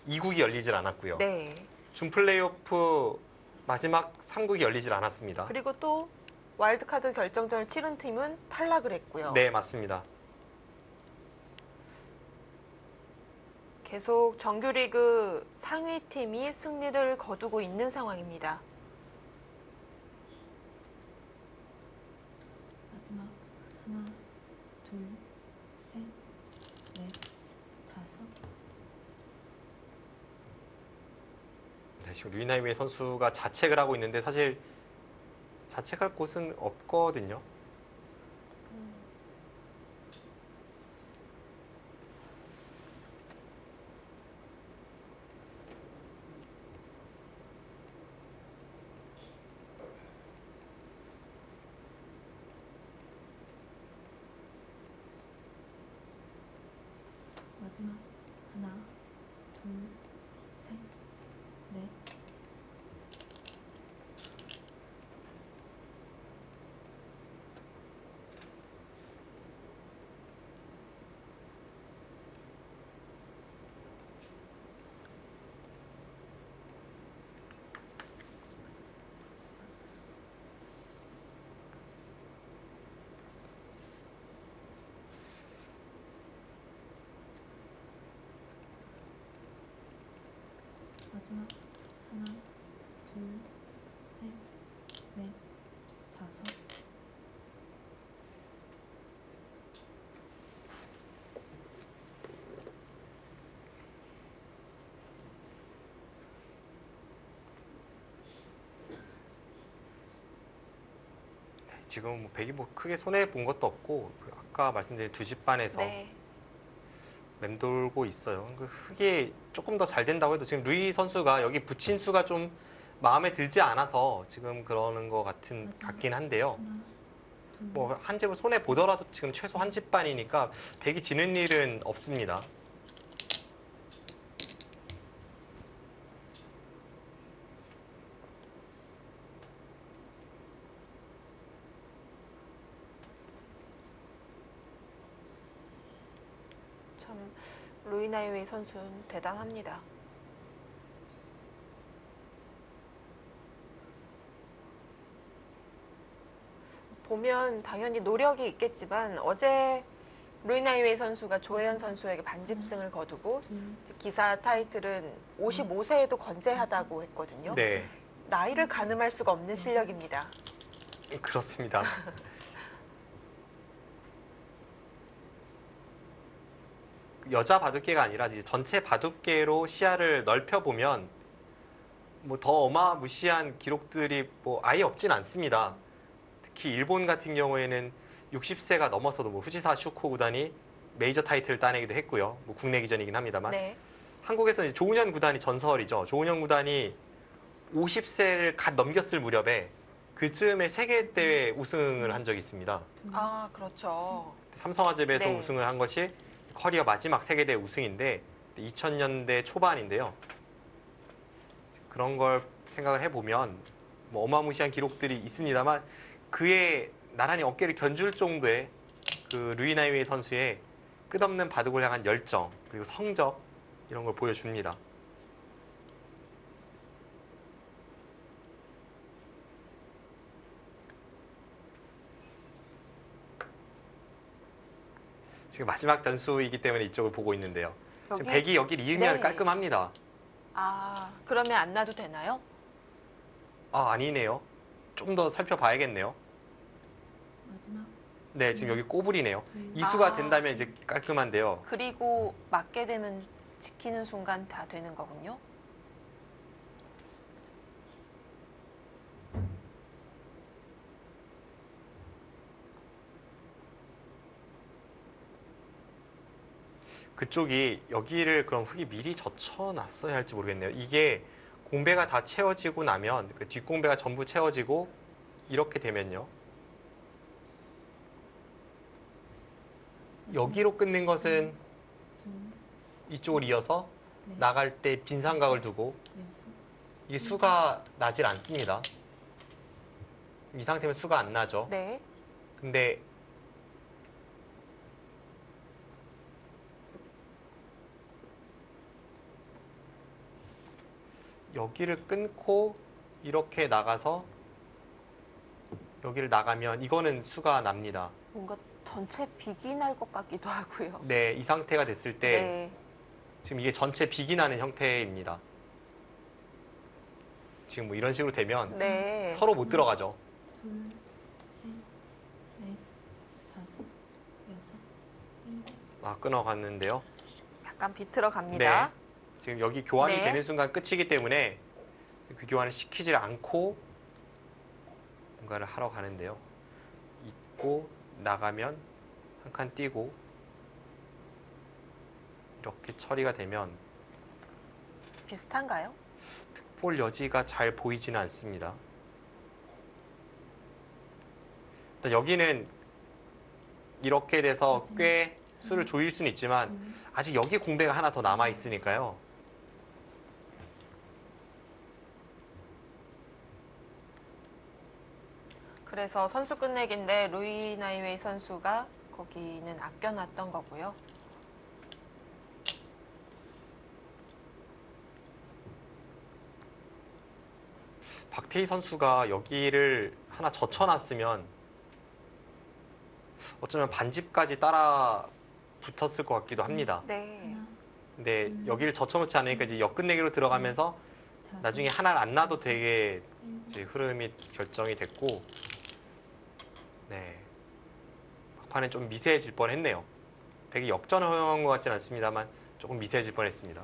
2국이 열리질 않았고요. 네. 준 플레이오프 마지막 3국이 열리질 않았습니다. 그리고 또 와일드카드 결정전을 치른 팀은 탈락을 했고요. 네, 맞습니다. 계속 정규리그 상위 팀이 승리를 거두고 있는 상황입니다. 마지막 하나, 둘, 셋, 넷, 다섯. 네, 지금 루이나이웨 선수가 자책을 하고 있는데 사실 자책할 곳은 없거든요. 마지막 하나, 둘, 셋, 넷. 마지막 하나, 둘, 셋, 넷, 다섯. 지금 뭐 백이 뭐 크게 손해 본 것도 없고 그 아까 말씀드린 두 집 반에서 네. 맴돌고 있어요. 그 흙이 조금 더 잘 된다고 해도 지금 루이 선수가 여기 붙인 수가 좀 마음에 들지 않아서 지금 그러는 것 같긴 한데요. 하나, 둘, 뭐 한 집을 손해 보더라도 지금 최소 한 집 반이니까 백이 지는 일은 없습니다. 참 루이나이웨이 선수는 대단합니다. 보면 당연히 노력이 있겠지만 어제 루이나이웨이 선수가 조혜연 선수에게 반집승을 거두고 둘, 기사 타이틀은 55세에도 건재하다고 했거든요. 네, 나이를 가늠할 수가 없는 실력입니다. 그렇습니다. 여자 바둑계가 아니라 이제 전체 바둑계로 시야를 넓혀보면 뭐 더 어마무시한 기록들이 뭐 아예 없진 않습니다. 특히 일본 같은 경우에는 60세가 넘어서도 뭐 후지사 슈코 구단이 메이저 타이틀을 따내기도 했고요. 뭐 국내 기전이긴 합니다만 네. 한국에서는 이제 조은현 구단이 전설이죠. 조은현 구단이 50세를 갓 넘겼을 무렵에 그쯤에 세계 대회 우승을 한 적이 있습니다. 둘, 아, 그렇죠. 삼성화재배에서 네. 우승을 한 것이 커리어 마지막 세계대회 우승인데 2000년대 초반인데요. 그런 걸 생각을 해보면 뭐 어마무시한 기록들이 있습니다만 그의 나란히 어깨를 견줄 정도의 그 루이나이웨이 선수의 끝없는 바둑을 향한 열정 그리고 성적 이런 걸 보여줍니다. 지금 마지막 변수이기 때문에 이쪽을 보고 있는데요. 지금 여기? 백이 여기를 이으면 네. 깔끔합니다. 아, 그러면 안 놔도 되나요? 아, 아니네요. 좀 더 살펴봐야겠네요. 마지막 네, 지금 여기 꼬불이네요. 둘, 이수가 아. 된다면 이제 깔끔한데요. 그리고 맞게 되면 지키는 순간 다 되는 거군요. 그쪽이 여기를 그럼 흙이 미리 젖혀놨어야 할지 모르겠네요. 이게 공배가 다 채워지고 나면 그 뒷공배가 전부 채워지고 이렇게 되면요. 여기로 끊는 것은 둘, 이쪽을 이어서 넷, 나갈 때 빈 삼각을 두고 여섯, 이게 수가 나질 않습니다. 이 상태면 수가 안 나죠. 네. 근데 여기를 끊고 이렇게 나가서 여기를 나가면 이거는 수가 납니다. 뭔가 전체 비기 날 것 같기도 하고요. 네, 이 상태가 됐을 때 네. 지금 이게 전체 비기 나는 형태입니다. 지금 뭐 이런 식으로 되면 네. 서로 못 들어가죠. 둘, 셋, 넷, 다섯, 여섯, 일곱. 아, 끊어갔는데요. 약간 비틀어 갑니다. 네. 지금 여기 교환이 네. 되는 순간 끝이기 때문에 그 교환을 시키지 않고 뭔가를 하러 가는데요. 있고 나가면 한 칸 띄고 이렇게 처리가 되면 비슷한가요? 볼 여지가 잘 보이지는 않습니다. 일단 여기는 이렇게 돼서 꽤 수를 조일 수는 있지만 둘, 아직 여기 공배가 하나 더 남아 있으니까요. 그래서 선수 끝내기인데 루이 나이웨이 선수가 거기는 아껴놨던 거고요. 박태희 선수가 여기를 하나 젖혀놨으면 어쩌면 반집까지 따라 붙었을 것 같기도 합니다. 네. 하나, 근데 여기를 젖혀놓지 않으니까 이제 역끝내기로 들어가면서 다섯, 나중에 하나를 안 놔도 되게 일곱. 이제 흐름이 결정이 됐고, 네, 막판에 좀 미세해질 뻔했네요. 되게 역전을 허용한 것 같지는 않습니다만 조금 미세해질 뻔했습니다.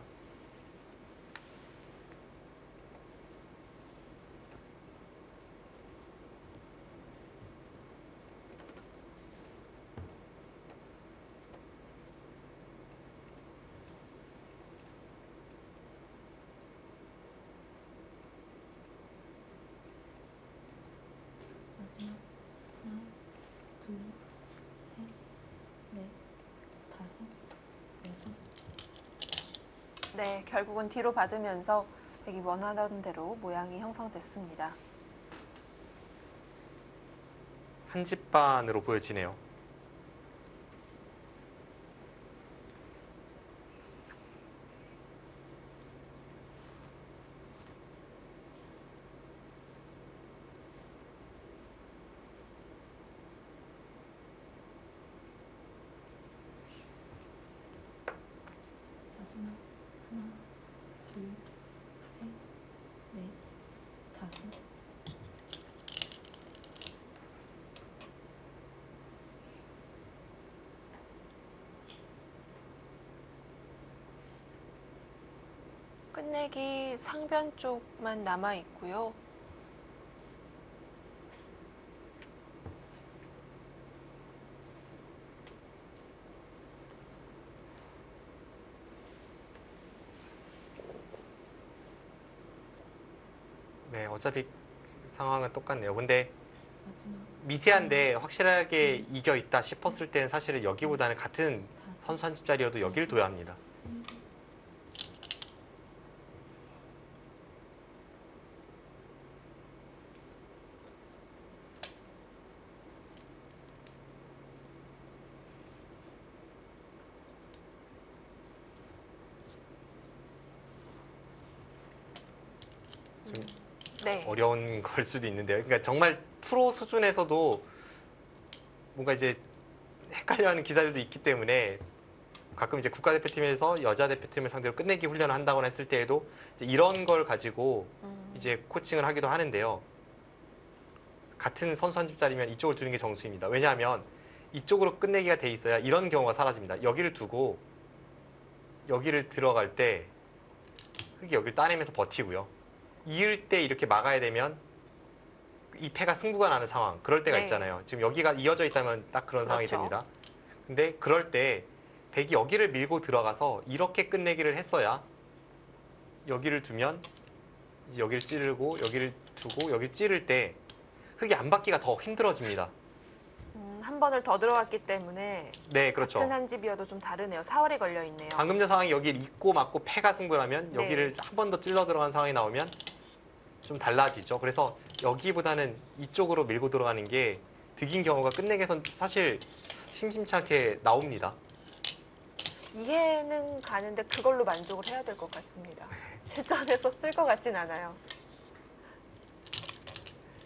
마지막 하나, 둘, 셋, 넷, 다섯, 여섯. 네, 결국은 뒤로 받으면서 백이 원하던 대로 모양이 형성됐습니다. 한 집반으로 보여지네요. 마지막 하나, 둘, 셋, 넷, 다섯. 끝내기 상변 쪽만 남아 있고요. 네, 어차피 상황은 똑같네요. 근데 마지막 미세한데 확실하게 이겨 있다 싶었을 때는 사실은 여기보다는 같은 다섯. 선수 한 집짜리여도 여기를 둬야 합니다. 좀 네. 어려운 걸 수도 있는데요. 그러니까 정말 프로 수준에서도 뭔가 이제 헷갈려하는 기사들도 있기 때문에 가끔 이제 국가대표팀에서 여자 대표팀을 상대로 끝내기 훈련을 한다거나 했을 때에도 이제 이런 걸 가지고 이제 코칭을 하기도 하는데요. 같은 선수 한 집짜리면 이쪽을 두는 게 정수입니다. 왜냐하면 이쪽으로 끝내기가 돼 있어야 이런 경우가 사라집니다. 여기를 두고 여기를 들어갈 때 흙이 여기를 따내면서 버티고요. 이을 때 이렇게 막아야 되면 이 패가 승부가 나는 상황, 그럴 때가 네. 있잖아요. 지금 여기가 이어져 있다면 딱 그런 상황이 그렇죠. 됩니다. 근데 그럴 때 백이 여기를 밀고 들어가서 이렇게 끝내기를 했어야 여기를 두면 이제 여기를 찌르고 여기를 두고 여기 찌를 때 흙이 안 받기가 더 힘들어집니다. 한 번을 더 들어갔기 때문에 네, 그렇죠. 같은 한 집이어도 좀 다르네요. 4월이 걸려 있네요. 방금 전 상황이 여기를 잇고 맞고 패가 승부라면 네. 여기를 한 번 더 찔러 들어간 상황이 나오면 좀 달라지죠. 그래서 여기보다는 이쪽으로 밀고 들어가는 게 득인 경우가 끝내기에선 사실 심심치 않게 나옵니다. 이해는 가는데 그걸로 만족을 해야 될 것 같습니다. 실전에서 쓸 것 같진 않아요.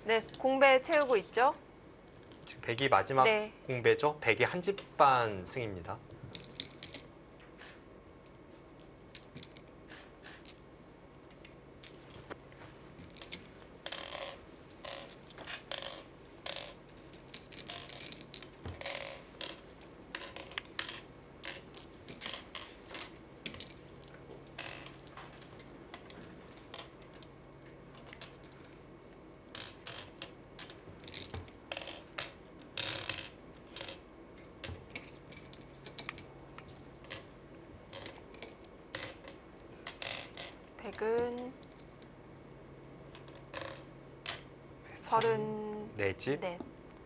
네, 공배 채우고 있죠? 지금 백이 마지막 네. 공배죠. 백이 한 집 반 승입니다. 백은 30. 네 집, 네,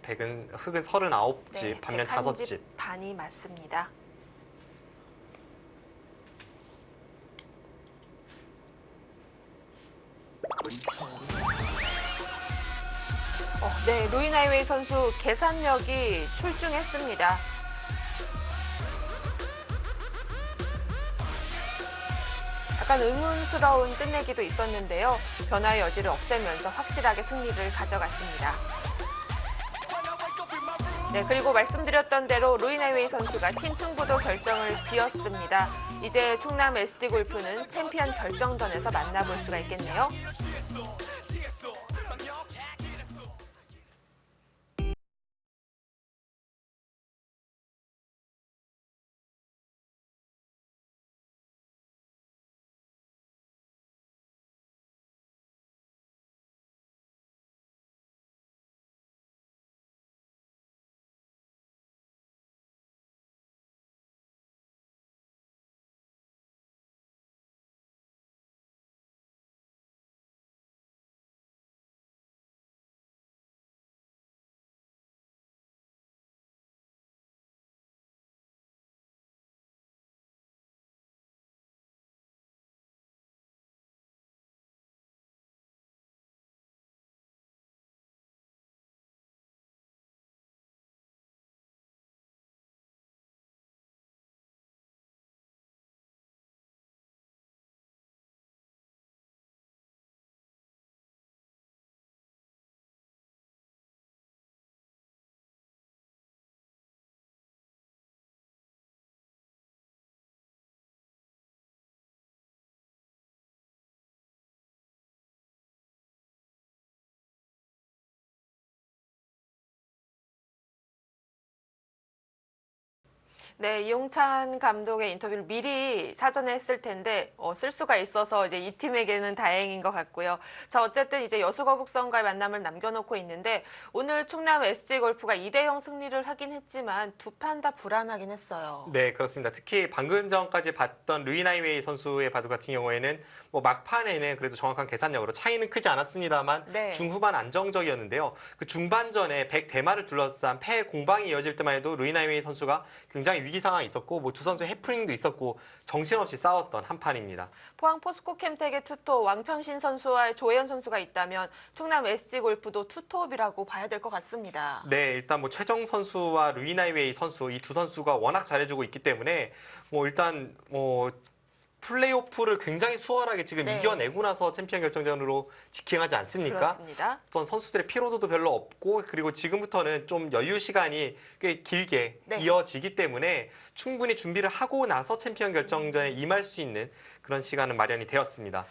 백은 흙은 39집, 네, 반면 101집 5집. 반이 맞습니다. 네, 루이나이웨이 선수 계산력이 출중했습니다. 약간 의문스러운 끝내기도 있었는데요. 변화의 여지를 없애면서 확실하게 승리를 가져갔습니다. 네, 그리고 말씀드렸던 대로 루이나이웨이 선수가 팀 승부도 결정을 지었습니다. 이제 충남 SG골프는 챔피언 결정전에서 만나볼 수가 있겠네요. 네, 이용찬 감독의 인터뷰를 미리 사전에 했을 텐데 쓸 수가 있어서 이제 이 팀에게는 다행인 것 같고요. 자, 어쨌든 이제 여수거북선과의 만남을 남겨놓고 있는데 오늘 충남 SG골프가 2대0 승리를 하긴 했지만 두 판 다 불안하긴 했어요. 네, 그렇습니다. 특히 방금 전까지 봤던 루이나이웨이 선수의 바둑 같은 경우에는 뭐 막판에는 그래도 정확한 계산력으로 차이는 크지 않았습니다만 네. 중후반 안정적이었는데요. 그 중반전에 100대마를 둘러싼 패 공방이 이어질 때만 해도 루이나이웨이 선수가 굉장히 위기 상황이 있었고 뭐 두 선수 해프닝도 있었고 정신없이 싸웠던 한 판입니다. 포항 포스코 캠텍의 투톱 왕창신 선수와 조혜연 선수가 있다면 충남 SG골프도 투톱이라고 봐야 될 것 같습니다. 네, 일단 뭐 최정 선수와 루이나이웨이 선수 이 두 선수가 워낙 잘해주고 있기 때문에 뭐 일단 뭐 플레이오프를 굉장히 수월하게 지금 네. 이겨내고 나서 챔피언 결정전으로 직행하지 않습니까? 그렇습니다. 어떤 선수들의 피로도도 별로 없고 그리고 지금부터는 좀 여유 시간이 꽤 길게 네. 이어지기 때문에 충분히 준비를 하고 나서 챔피언 결정전에 임할 수 있는 그런 시간은 마련이 되었습니다.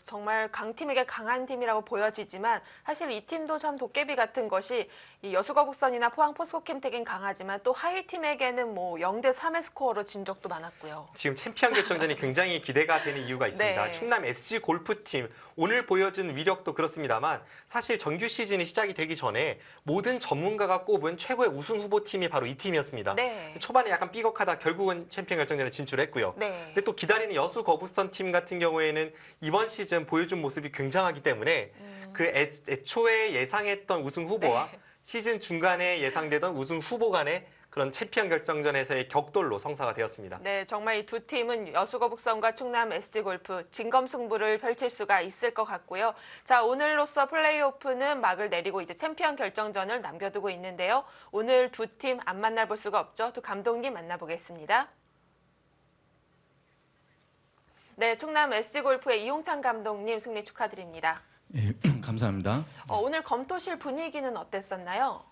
정말 강팀에게 강한 팀이라고 보여지지만 사실 이 팀도 참 도깨비 같은 것이 이 여수거북선이나 포항 포스코캠텍엔 강하지만 또 하위 팀에게는 뭐 0대 3의 스코어로 진 적도 많았고요. 지금 챔피언 결정전이 굉장히 기대가 되는 이유가 있습니다. 네. 충남 SG 골프팀 오늘 보여준 위력도 그렇습니다만 사실 정규 시즌이 시작이 되기 전에 모든 전문가가 꼽은 최고의 우승 후보팀이 바로 이 팀이었습니다. 네. 초반에 약간 삐걱하다 결국은 챔피언 결정전에 진출했고요. 네. 근데 또 기다리는 여수 거북선 팀 같은 경우에는 이번 시즌 보여준 모습이 굉장하기 때문에 그 애초에 예상했던 우승 후보와 네. 시즌 중간에 예상되던 우승 후보 간의 그런 챔피언 결정전에서의 격돌로 성사가 되었습니다. 네, 정말 이 두 팀은 여수거북선과 충남 SG골프 진검승부를 펼칠 수가 있을 것 같고요. 자, 오늘로써 플레이오프는 막을 내리고 이제 챔피언 결정전을 남겨두고 있는데요. 오늘 두 팀 안 만나볼 수가 없죠. 두 감독님 만나보겠습니다. 네, 충남 SG골프의 이용찬 감독님 승리 축하드립니다. 예, 감사합니다. 오늘 검토실 분위기는 어땠었나요?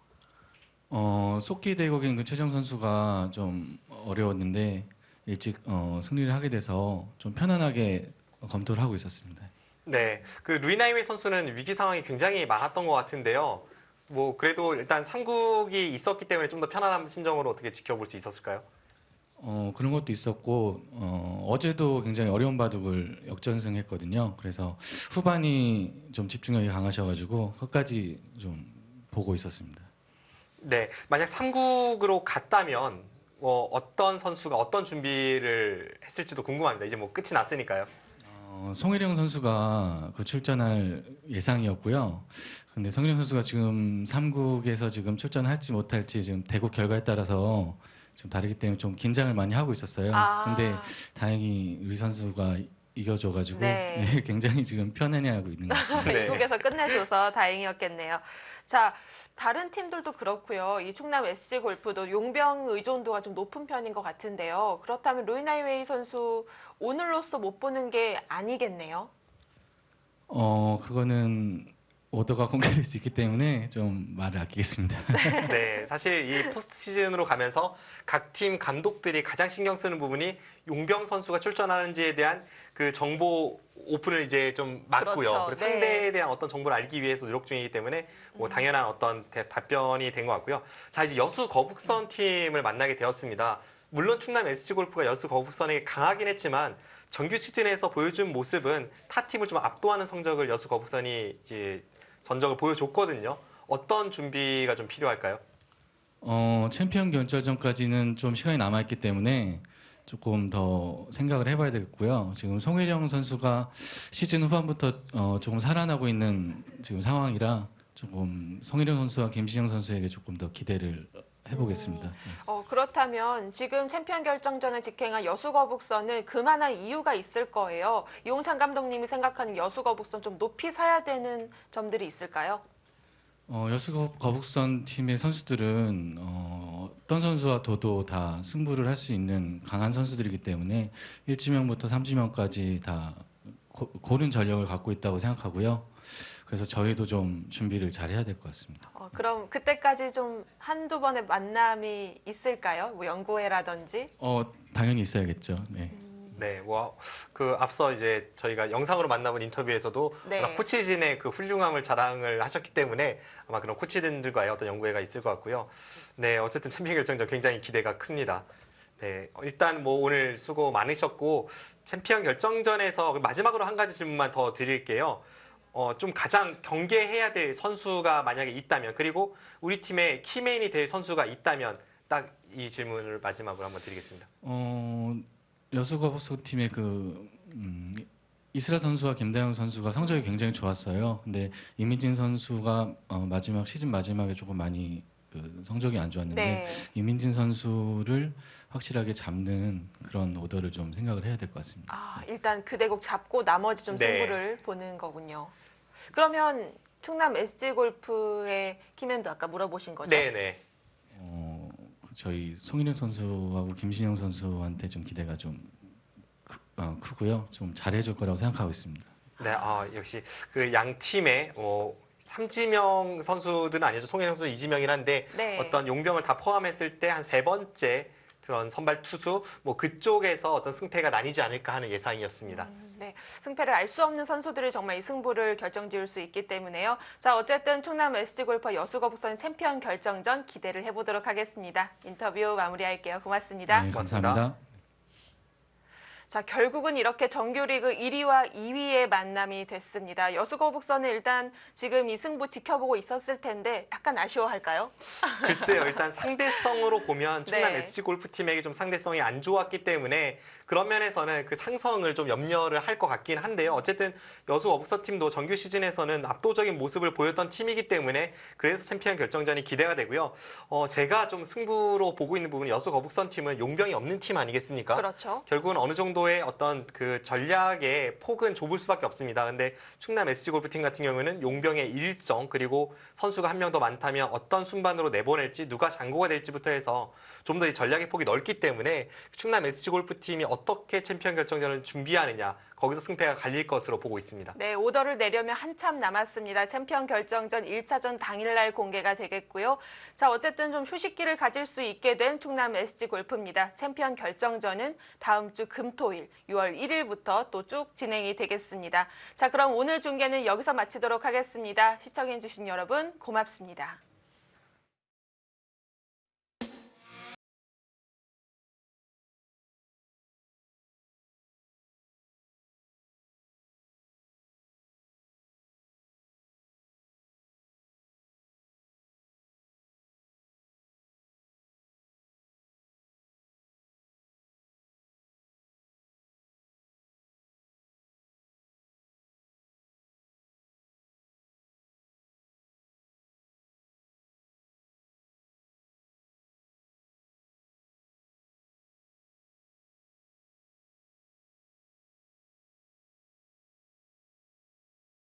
속기 대국의 그 최정 선수가 좀 어려웠는데 일찍 승리를 하게 돼서 좀 편안하게 검토를 하고 있었습니다. 네, 그 루이나이웨이 선수는 위기 상황이 굉장히 많았던 것 같은데요. 뭐 그래도 일단 삼국이 있었기 때문에 좀 더 편안한 심정으로 어떻게 지켜볼 수 있었을까요? 그런 것도 있었고 어제도 굉장히 어려운 바둑을 역전승했거든요. 그래서 후반이 좀 집중력이 강하셔가지고 끝까지 좀 보고 있었습니다. 네, 만약 삼국으로 갔다면 어떤 선수가 어떤 준비를 했을지도 궁금합니다. 이제 뭐 끝이 났으니까요. 송혜령 선수가 그 출전할 예상이었고요. 근데 송혜령 선수가 지금 삼국에서 지금 출전할지 못할지 지금 대국 결과에 따라서 좀 다르기 때문에 좀 긴장을 많이 하고 있었어요. 근데 다행히 우리 선수가 이겨줘가지고 네. 네, 굉장히 지금 편안해하고 있는 것 같습니다. 네. 이국에서 끝내줘서 다행이었겠네요. 자, 다른 팀들도 그렇고요. 이 충남 SG골프도 용병 의존도가 좀 높은 편인 것 같은데요. 그렇다면 루이나이웨이 선수 오늘로써 못 보는 게 아니겠네요. 그거는 오더가 공개될 수 있기 때문에 좀 말을 아끼겠습니다. 네, 사실 이 포스트 시즌으로 가면서 각 팀 감독들이 가장 신경 쓰는 부분이 용병 선수가 출전하는지에 대한 그 정보 오픈을 이제 좀 막고요. 그렇죠. 그리고 네. 상대에 대한 어떤 정보를 알기 위해서 노력 중이기 때문에 뭐 당연한 어떤 답변이 된 것 같고요. 자, 이제 여수 거북선 팀을 만나게 되었습니다. 물론 충남 SG골프가 여수 거북선에게 강하긴 했지만 정규 시즌에서 보여준 모습은 타 팀을 좀 압도하는 성적을 여수 거북선이 이제 전적을 보여줬거든요. 어떤 준비가 좀 필요할까요? 챔피언 결정전까지는 좀 시간이 남아있기 때문에 조금 더 생각을 해봐야 되겠고요. 지금 송혜령 선수가 시즌 후반부터 조금 살아나고 있는 지금 상황이라 조금 송혜령 선수와 김신영 선수에게 조금 더 기대를 해보겠습니다. 그렇다면 지금 챔피언 결정전을 직행한 여수거북선은 그만한 이유가 있을 거예요. 이용찬 감독님이 생각하는 여수거북선 좀 높이 사야 되는 점들이 있을까요? 여수 거북선 팀의 선수들은 어떤 선수와 둬도 다 승부를 할 수 있는 강한 선수들이기 때문에 1지명부터 3지명까지 다 고른 전력을 갖고 있다고 생각하고요. 그래서 저희도 좀 준비를 잘 해야 될 것 같습니다. 그럼 그때까지 좀 한두 번의 만남이 있을까요? 뭐 연구회라든지? 당연히 있어야겠죠. 네. 네, 뭐 그 앞서 이제 저희가 영상으로 만나본 인터뷰에서도 네. 워낙 코치진의 그 훌륭함을 자랑을 하셨기 때문에 아마 그런 코치진들과의 어떤 연구회가 있을 것 같고요. 네, 어쨌든 챔피언 결정전 굉장히 기대가 큽니다. 네, 일단 뭐 오늘 수고 많으셨고 챔피언 결정전에서 마지막으로 한 가지 질문만 더 드릴게요. 좀 가장 경계해야 될 선수가 만약에 있다면 그리고 우리 팀의 키메인이 될 선수가 있다면 딱 이 질문을 마지막으로 한번 드리겠습니다. 여수거북선 팀의 이스라 선수와 김다영 선수가 성적이 굉장히 좋았어요. 근데 이민진 선수가 시즌 마지막에 조금 많이 성적이 안 좋았는데 네. 이민진 선수를 확실하게 잡는 그런 오더를 좀 생각을 해야 될 것 같습니다. 일단 그 대국 잡고 나머지 좀 네. 승부를 보는 거군요. 그러면 충남 SG골프의 키맨도 아까 물어보신 거죠? 네네. 저희 송인혁 선수하고 김신영 선수한테 좀 기대가 좀 크고요. 좀 잘해줄 거라고 생각하고 있습니다. 네, 역시 그 양 팀의 삼지명 선수들은 아니죠. 송혜령 선수 이지명이란데 네. 어떤 용병을 다 포함했을 때 한 세 번째 그런 선발 투수 뭐 그쪽에서 어떤 승패가 나뉘지 않을까 하는 예상이었습니다. 네, 승패를 알 수 없는 선수들이 정말 이 승부를 결정지을 수 있기 때문에요. 자, 어쨌든 충남 SG골프 여수거북선 챔피언 결정전 기대를 해보도록 하겠습니다. 인터뷰 마무리할게요. 고맙습니다. 네, 고맙습니다. 감사합니다. 자, 결국은 이렇게 정규리그 1위와 2위의 만남이 됐습니다. 여수거북선은 일단 지금 이 승부 지켜보고 있었을 텐데 약간 아쉬워할까요? 글쎄요. 일단 상대성으로 보면 충남 네. SG골프팀에게 좀 상대성이 안 좋았기 때문에 그런 면에서는 그 상성을 좀 염려를 할 것 같긴 한데요. 어쨌든 여수 어북서팀도 정규 시즌에서는 압도적인 모습을 보였던 팀이기 때문에 그래서 챔피언 결정전이 기대가 되고요. 제가 좀 승부로 보고 있는 부분은 여수 거북선팀은 용병이 없는 팀 아니겠습니까? 그렇죠. 결국은 어느 정도의 어떤 그 전략의 폭은 좁을 수밖에 없습니다. 근데 충남 SG골프팀 같은 경우는 용병의 일정 그리고 선수가 한 명 더 많다면 어떤 순반으로 내보낼지 누가 장고가 될지부터 해서 좀 더 이 전략의 폭이 넓기 때문에 충남 SG골프팀이 어떻게 챔피언 결정전을 준비하느냐 거기서 승패가 갈릴 것으로 보고 있습니다. 네, 오더를 내려면 한참 남았습니다. 챔피언 결정전 1차전 당일날 공개가 되겠고요. 자, 어쨌든 좀 휴식기를 가질 수 있게 된 충남 SG골프입니다. 챔피언 결정전은 다음 주 금토일 6월 1일부터 또 쭉 진행이 되겠습니다. 자, 그럼 오늘 중계는 여기서 마치도록 하겠습니다. 시청해주신 여러분 고맙습니다.